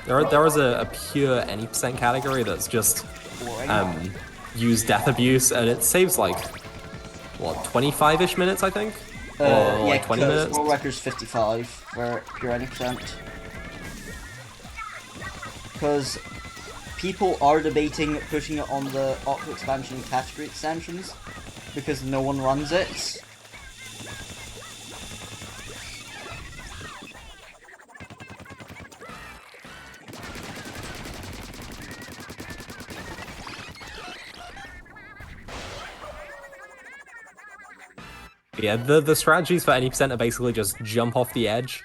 there is a pure any percent category that's just use death abuse, and it saves like what 25-ish minutes, I think, or like 20 minutes. World record's 55 for pure any percent. Because people are debating pushing it on the Octo expansion category extensions because no one runs it. Yeah, the strategies for any percent are basically just jump off the edge,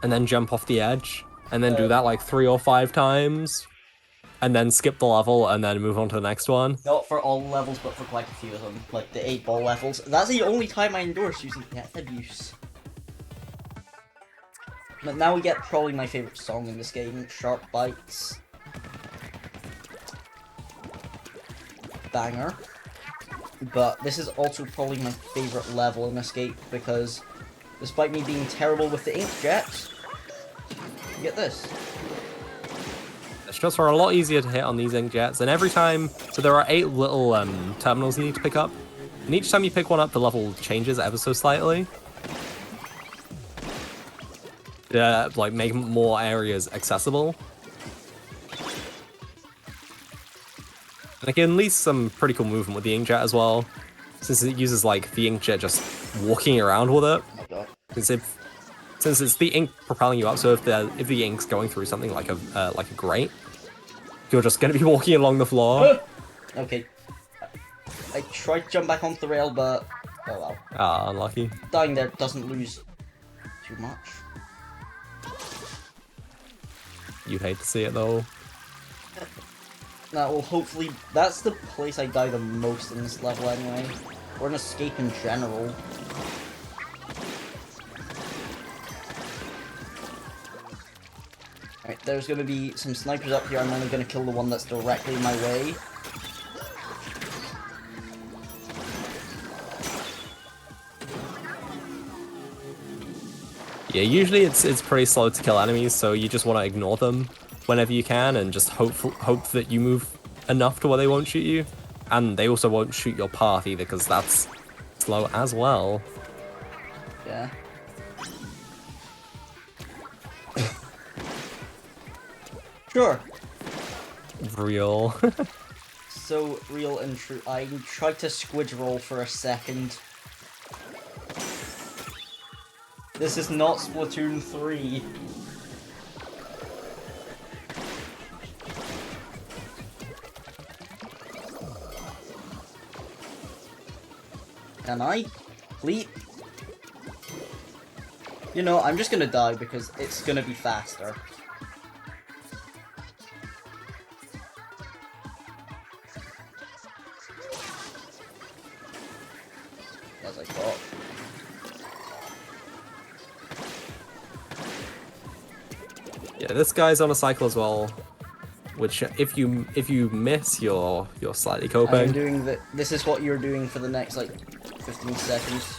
and then jump off the edge, and then do that like 3 or 5 times, and then skip the level, and then move on to the next one. Not for all levels, but for quite a few of them, like the 8-ball levels. That's the only time I endorse using death abuse. But now we get probably my favourite song in this game, Sharp Bites. Banger. But this is also probably my favourite level in Escape, because despite me being terrible with the inkjet, you get this. The shots are a lot easier to hit on these inkjets, and every time, so there are 8 little terminals you need to pick up, and each time you pick one up, the level changes ever so slightly. Like make more areas accessible. And it can leave some pretty cool movement with the inkjet as well, since it uses like the inkjet just walking around with it. Since it's the ink propelling you up, so if the ink's going through something like a grate, you're just going to be walking along the floor. Okay. I tried to jump back onto the rail, but oh well. Ah, unlucky. Dying there doesn't lose too much. You'd hate to see it though. That will hopefully... That's the place I die the most in this level anyway. Or in Escape in general. Right, there's going to be some snipers up here. I'm only going to kill the one that's directly in my way. Yeah, usually it's pretty slow to kill enemies, so you just want to ignore them whenever you can and just hope that you move enough to where they won't shoot you. And they also won't shoot your path either, because that's slow as well. Yeah. Sure. Real. So real and true. I tried to squid roll for a second. This is not Splatoon 3. Can I? Please? You know, I'm just gonna die because it's gonna be faster. As I thought. Yeah, this guy's on a cycle as well, which if you miss, you're slightly I'm coping. doing the. This is what you're doing for the next like 15 seconds.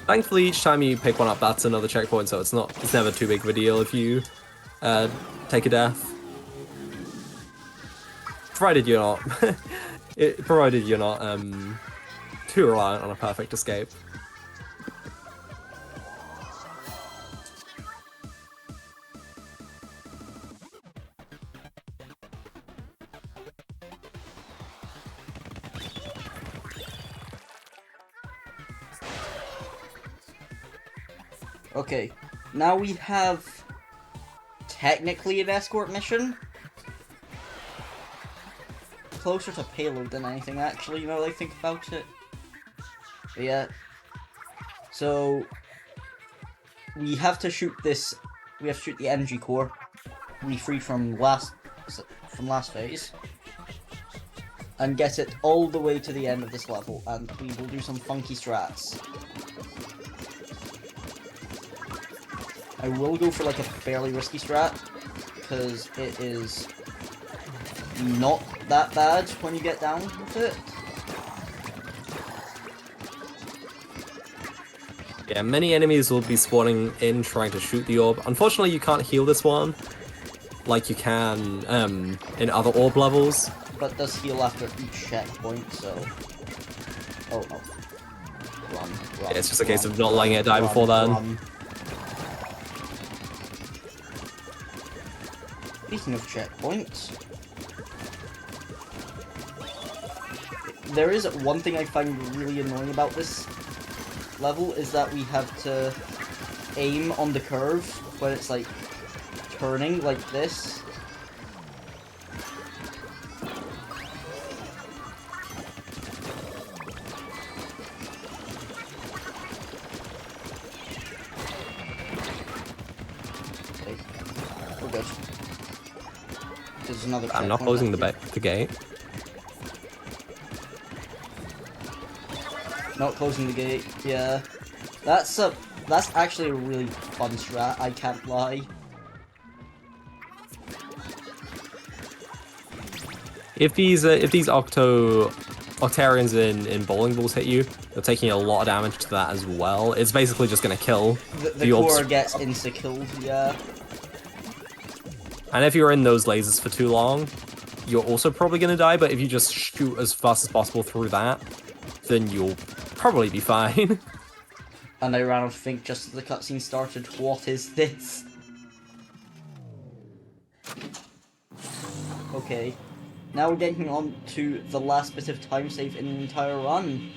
Thankfully, each time you pick one up, that's another checkpoint, so it's never too big of a deal if you take a death. Provided you're not too reliant on a perfect escape. Okay, now we have technically an escort mission. Closer to payload than anything, actually, now that I think about it. But yeah. So we have to shoot this. We have to shoot the energy core. We free from last phase. And get it all the way to the end of this level, and we will do some funky strats. I will go for like a fairly risky strat, because it is not that bad when you get down with it. Yeah, many enemies will be spawning in trying to shoot the orb. Unfortunately, you can't heal this one like you can in other orb levels. But does heal after each checkpoint, so... Oh no. Run. Yeah, it's just a case of not letting it die before then. Speaking of checkpoints, there is one thing I find really annoying about this level, is that we have to aim on the curve when it's like turning like this. Okay, we're good. There's another I'm not closing the gate. Not closing the gate, yeah. That's actually a really fun strat, I can't lie. If these Octarians in bowling balls hit you, they're taking a lot of damage to that as well. It's basically just gonna kill the core gets insta-killed, yeah. And if you're in those lasers for too long, you're also probably gonna die, but if you just shoot as fast as possible through that, then you'll probably be fine. And I ran out of think just as the cutscene started. What is this? Okay. Now we're getting on to the last bit of time save in the entire run.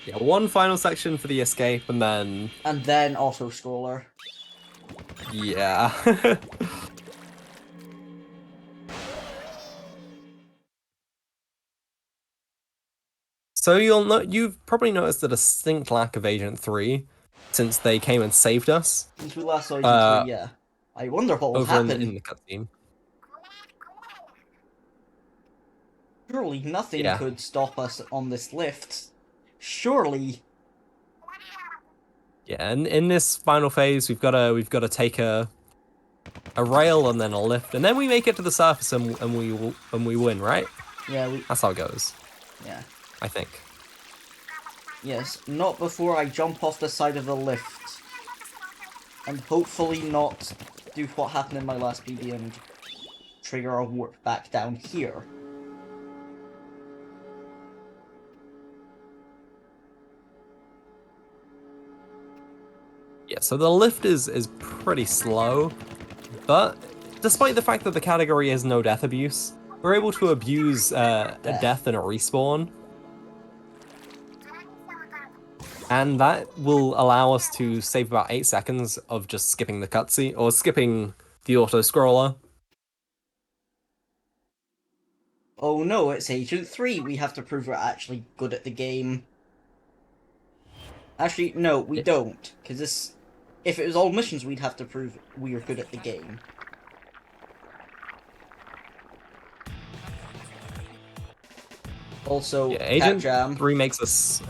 Yeah, one final section for the escape, and then... And then auto-scroller. Yeah. So you've probably noticed a distinct lack of Agent 3 since they came and saved us. Since we last saw Agent 3, yeah. I wonder what will happen. In the cutscene. Surely nothing could stop us on this lift. Surely. Yeah, and in this final phase, we've got to take a rail and then a lift, and then we make it to the surface and we win, right? Yeah, we. That's how it goes, Yeah. I think. Yes, not before I jump off the side of the lift. And hopefully not do what happened in my last PB and trigger a warp back down here. Yeah, so the lift is pretty slow, but despite the fact that the category is no death abuse, we're able to abuse a death and a respawn. And that will allow us to save about 8 seconds of just skipping the cutscene, or skipping the auto-scroller. Oh no, it's Agent 3. We have to prove we're actually good at the game. Actually, no, we don't. Because this... If it was all missions, we'd have to prove we are good at the game. Also, Yeah, Agent Jam. 3 makes us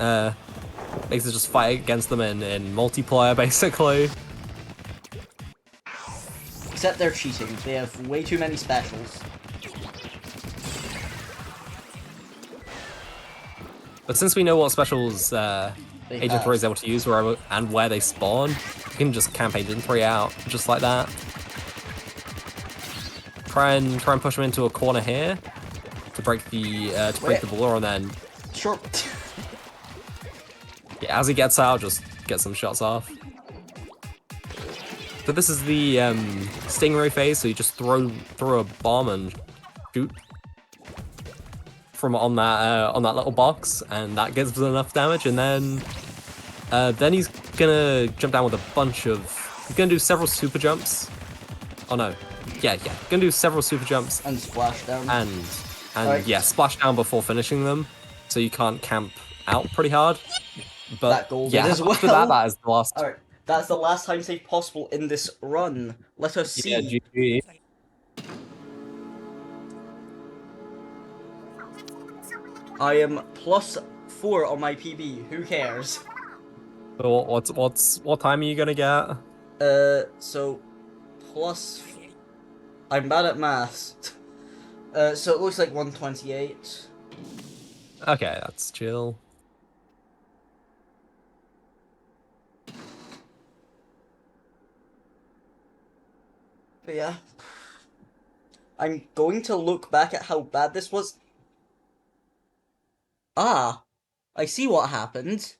just fight against them in multiplayer, basically. Except they're cheating. They have way too many specials. But since we know what specials Agent 3 is able to use wherever and where they spawn, we can just camp Agent 3 out, just like that. Try and push him into a corner here to break the door, and then sure. Yeah, as he gets out, just get some shots off. So this is the stingray phase. So you just throw a bomb and shoot from on that little box, and that gives enough damage. And then he's gonna jump down with a bunch of. He's gonna do several super jumps. Oh no, yeah, gonna do several super jumps and splash down. And right. Yeah, splash down before finishing them, so you can't camp out pretty hard. But that golden yeah, as well. After that is the last. Alright, that's the last time save possible in this run. Let us see. Yeah, GG. I am +4 on my PB. Who cares? So what time are you gonna get? So plus. I'm bad at maths. So it looks like 128. Okay, that's chill. But yeah. I'm going to look back at how bad this was. Ah, I see what happened.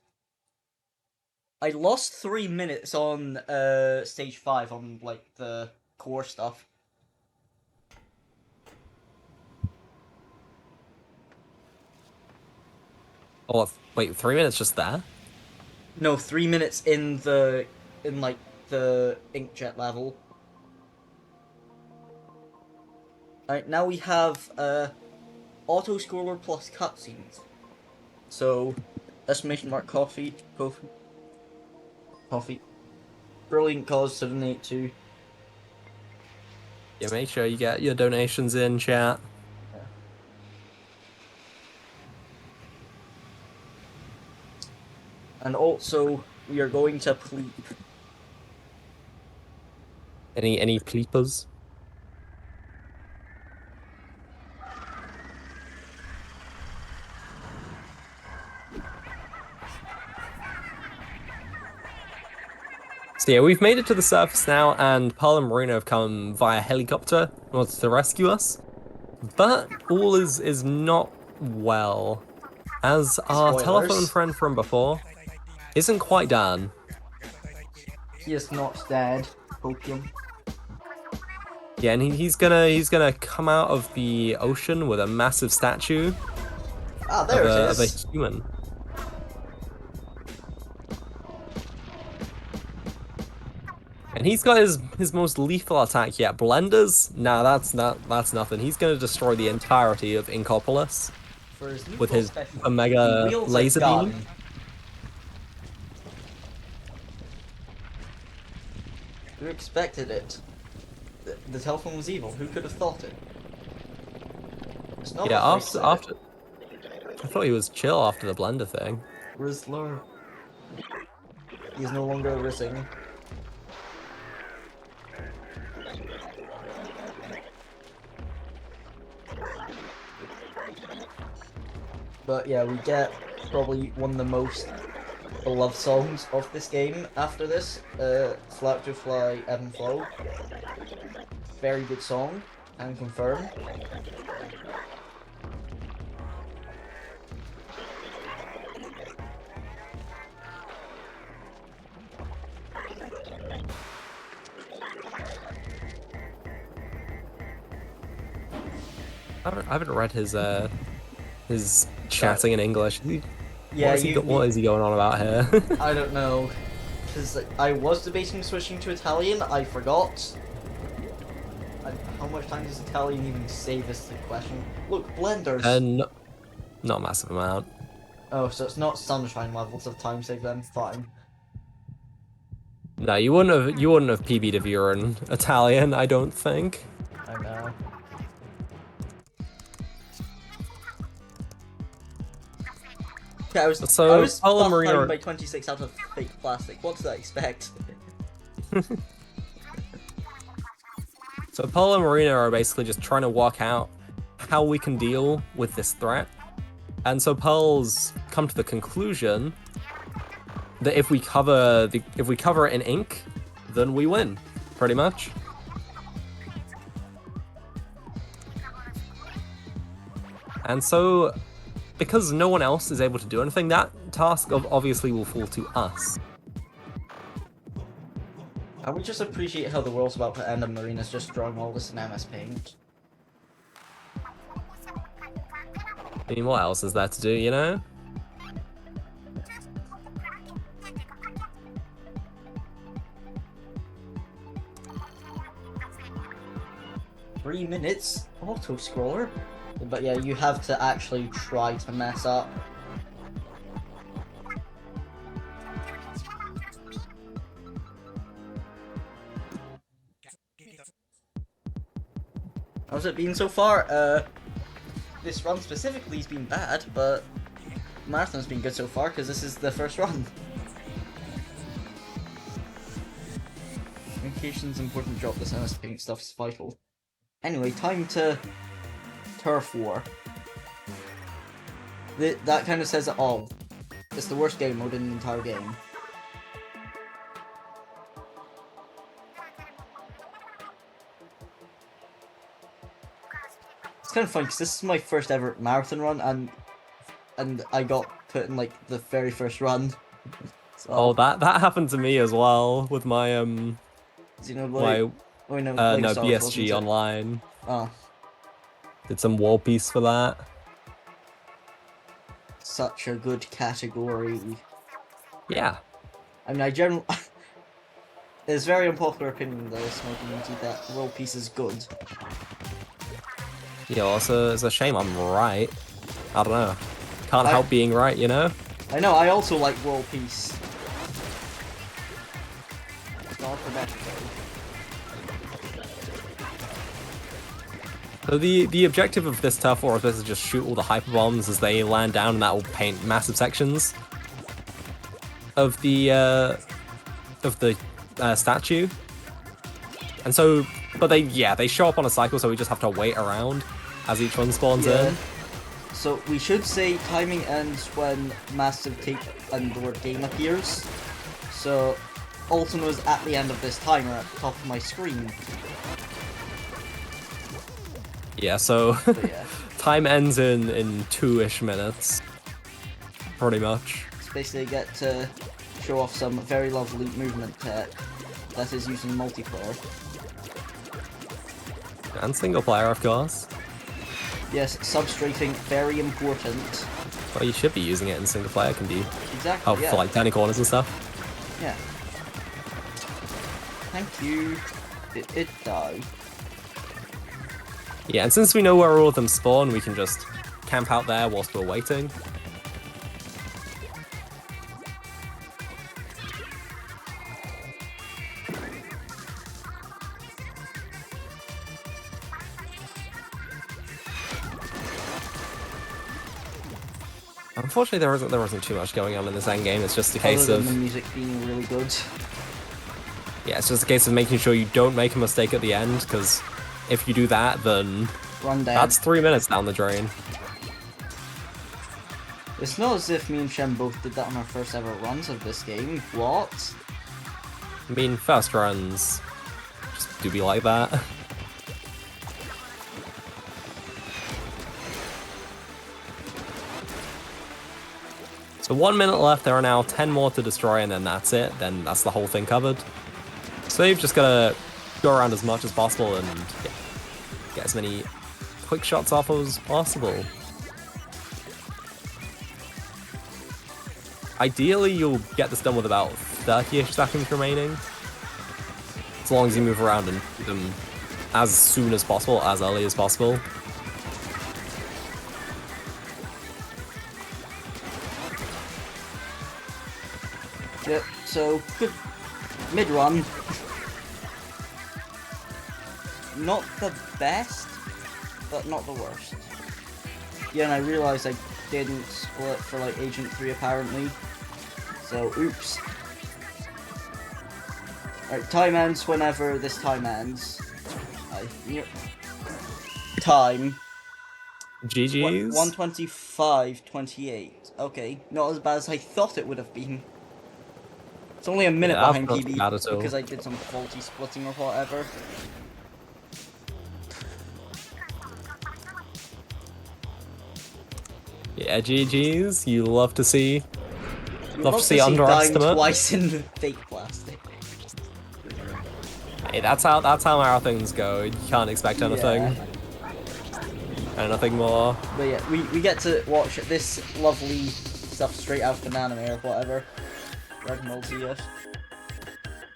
I lost 3 minutes on stage 5 on like the core stuff. Oh, wait, 3 minutes just there? No, 3 minutes in like the inkjet level. Alright, now we have auto scroller plus cutscenes. So exclamation mark coffee. Brilliant cause 782. Yeah, make sure you get your donations in, chat. Yeah. And also, we are going to pleep. Any pleepers? So yeah, we've made it to the surface now, and Pearl and Marina have come via helicopter in order to rescue us. But all is not well, as our telephone friend from before isn't quite done. He is not dead. Opium. Yeah, and he's gonna come out of the ocean with a massive statue of a human. And he's got his most lethal attack yet. Blenders? Nah, that's nothing. He's gonna destroy the entirety of Inkopolis with his Omega laser beam. Who expected it? The telephone was evil. Who could have thought it? It's not yeah, after I thought he was chill after the blender thing. Rizzler. He's no longer rizzing. But yeah, we get probably one of the most beloved songs of this game after this. Fly to Fly, Ebb and Flow. Very good song, and confirm. I haven't read his chatting in English. Yeah, What is he going on about here? I don't know, because I was debating switching to Italian. I forgot. How much time does Italian even save is the question. Look, blenders. Not a massive amount. Oh, so it's not sunshine levels of time save then. Fine. No, you wouldn't have PB'd if you were in Italian, I don't think. I know. Okay, I was behind by 26 out of fake plastic. What did I expect? So Pearl and Marina are basically just trying to work out how we can deal with this threat. And so Pearl's come to the conclusion that if we cover it in ink, then we win, pretty much. And so, because no one else is able to do anything, that task obviously will fall to us. I would just appreciate how the world's about to end and Marina's just drawing all this in MS Paint. I mean, what else is there to do, you know? Three minutes? Auto-scroller? But yeah, you have to actually try to mess up. How's it been so far? This run specifically has been bad, but Marathon's been good so far because this is the first run. Communication's important job, this MS Paint stuff is vital. Anyway, time to Turf War. That kind of says it all. It's the worst game mode in the entire game. It's kind of funny because this is my first ever marathon run, and I got put in like the very first run. So, oh, that happened to me as well with my Xenoblade. no, Blade Stars, BSG Online. Oh, Did some wall piece for that. such a good category. Yeah. I mean, it's very unpopular opinion in the small community that World Peace is good. Yeah, also, it's a shame I'm right. I don't know. Can't help being right, you know? I know, I also like World Peace. It's not for better though. So the objective of this turf war is just shoot all the hyper bombs as they land down, and that will paint massive sections of the statue. And so, but they show up on a cycle, so we just have to wait around as each one spawns in. So we should say timing ends when massive tape and the word game appears. So Alton was at the end of this timer at the top of my screen. Yeah, so Yeah. time ends in 2-ish minutes, pretty much. So basically get to show off some very lovely movement tech that is used in multiplayer. And single player, of course. Yes, substrafing, very important. Well, you should be using it in single player, can be Exactly, for like turning corners and stuff. Yeah. Thank you. It died. Yeah, and since we know where all of them spawn, we can just camp out there whilst we're waiting. Unfortunately, there wasn't too much going on in this end game. It's just a Other case than of the music being really good. yeah, it's just a case of making sure you don't make a mistake at the end, because if you do that, then Run down. that's 3 minutes down the drain. It's not as if me and Shem both did that on our first ever runs of this game. What? I mean, first runs just do be like that. So 1 minute left, there are now 10 more to destroy, and then that's it. Then that's the whole thing covered. So you've just gotta go around as much as possible and get as many quick shots off as possible. Ideally, you'll get this done with about 30-ish seconds remaining. As long as you move around and do them as soon as possible, as early as possible. Yep, so good mid-run. Not the best, but not the worst. Yeah, and I realised I didn't split for like Agent 3 apparently. So, oops. Alright, time ends whenever this time ends. Time. GG's. 1:25:28. Okay, not as bad as I thought it would have been. It's only a minute Yeah, that's behind not PB bad at all. because I did some faulty splitting or whatever. Yeah, GG's. You love to see. You Love to see dying underestimate. twice in the fake plastic. Hey, that's how our things go. You can't expect anything. Yeah. And nothing more. But yeah, we get to watch this lovely stuff straight out of an anime or whatever. Dragon Ball Z.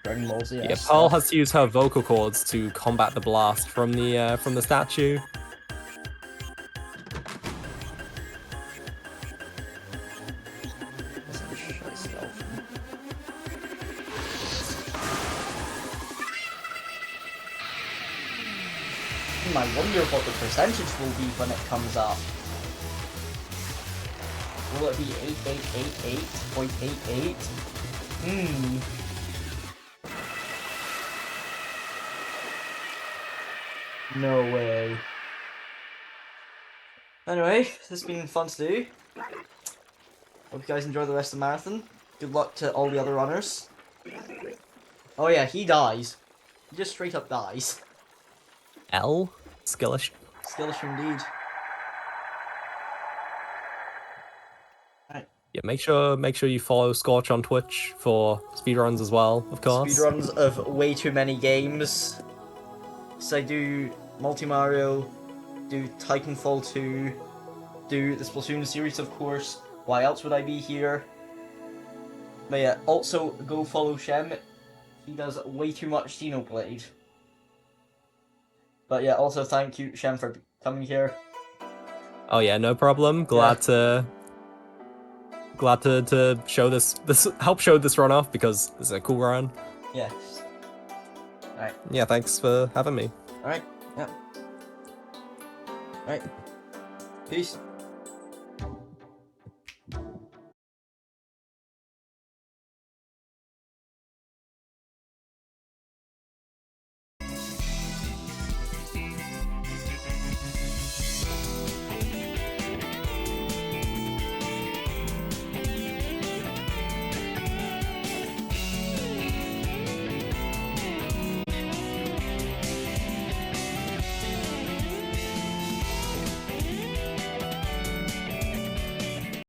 Dragon Ball Z. Yeah, Pearl has to use her vocal cords to combat the blast from the statue. I wonder what the percentage will be when it comes up. Will it be 8888.88? No way. Anyway, this has been fun to do. Hope you guys enjoy the rest of the marathon. Good luck to all the other runners. Oh yeah, he dies. He just straight up dies. L? Skillish. Skillish indeed. Alright. Yeah, make sure you follow Scorch on Twitch for speedruns as well, of course. Speedruns of way too many games. So I do Multi Mario, do Titanfall 2, do the Splatoon series of course. Why else would I be here? But yeah, also go follow Shem. He does way too much Xenoblade. But yeah, also thank you, Shem, for coming here. Oh yeah, no problem. Glad to show this help show this run off because it's a cool run. Yes. Alright. Yeah, thanks for having me. Alright, yeah. Alright. Peace.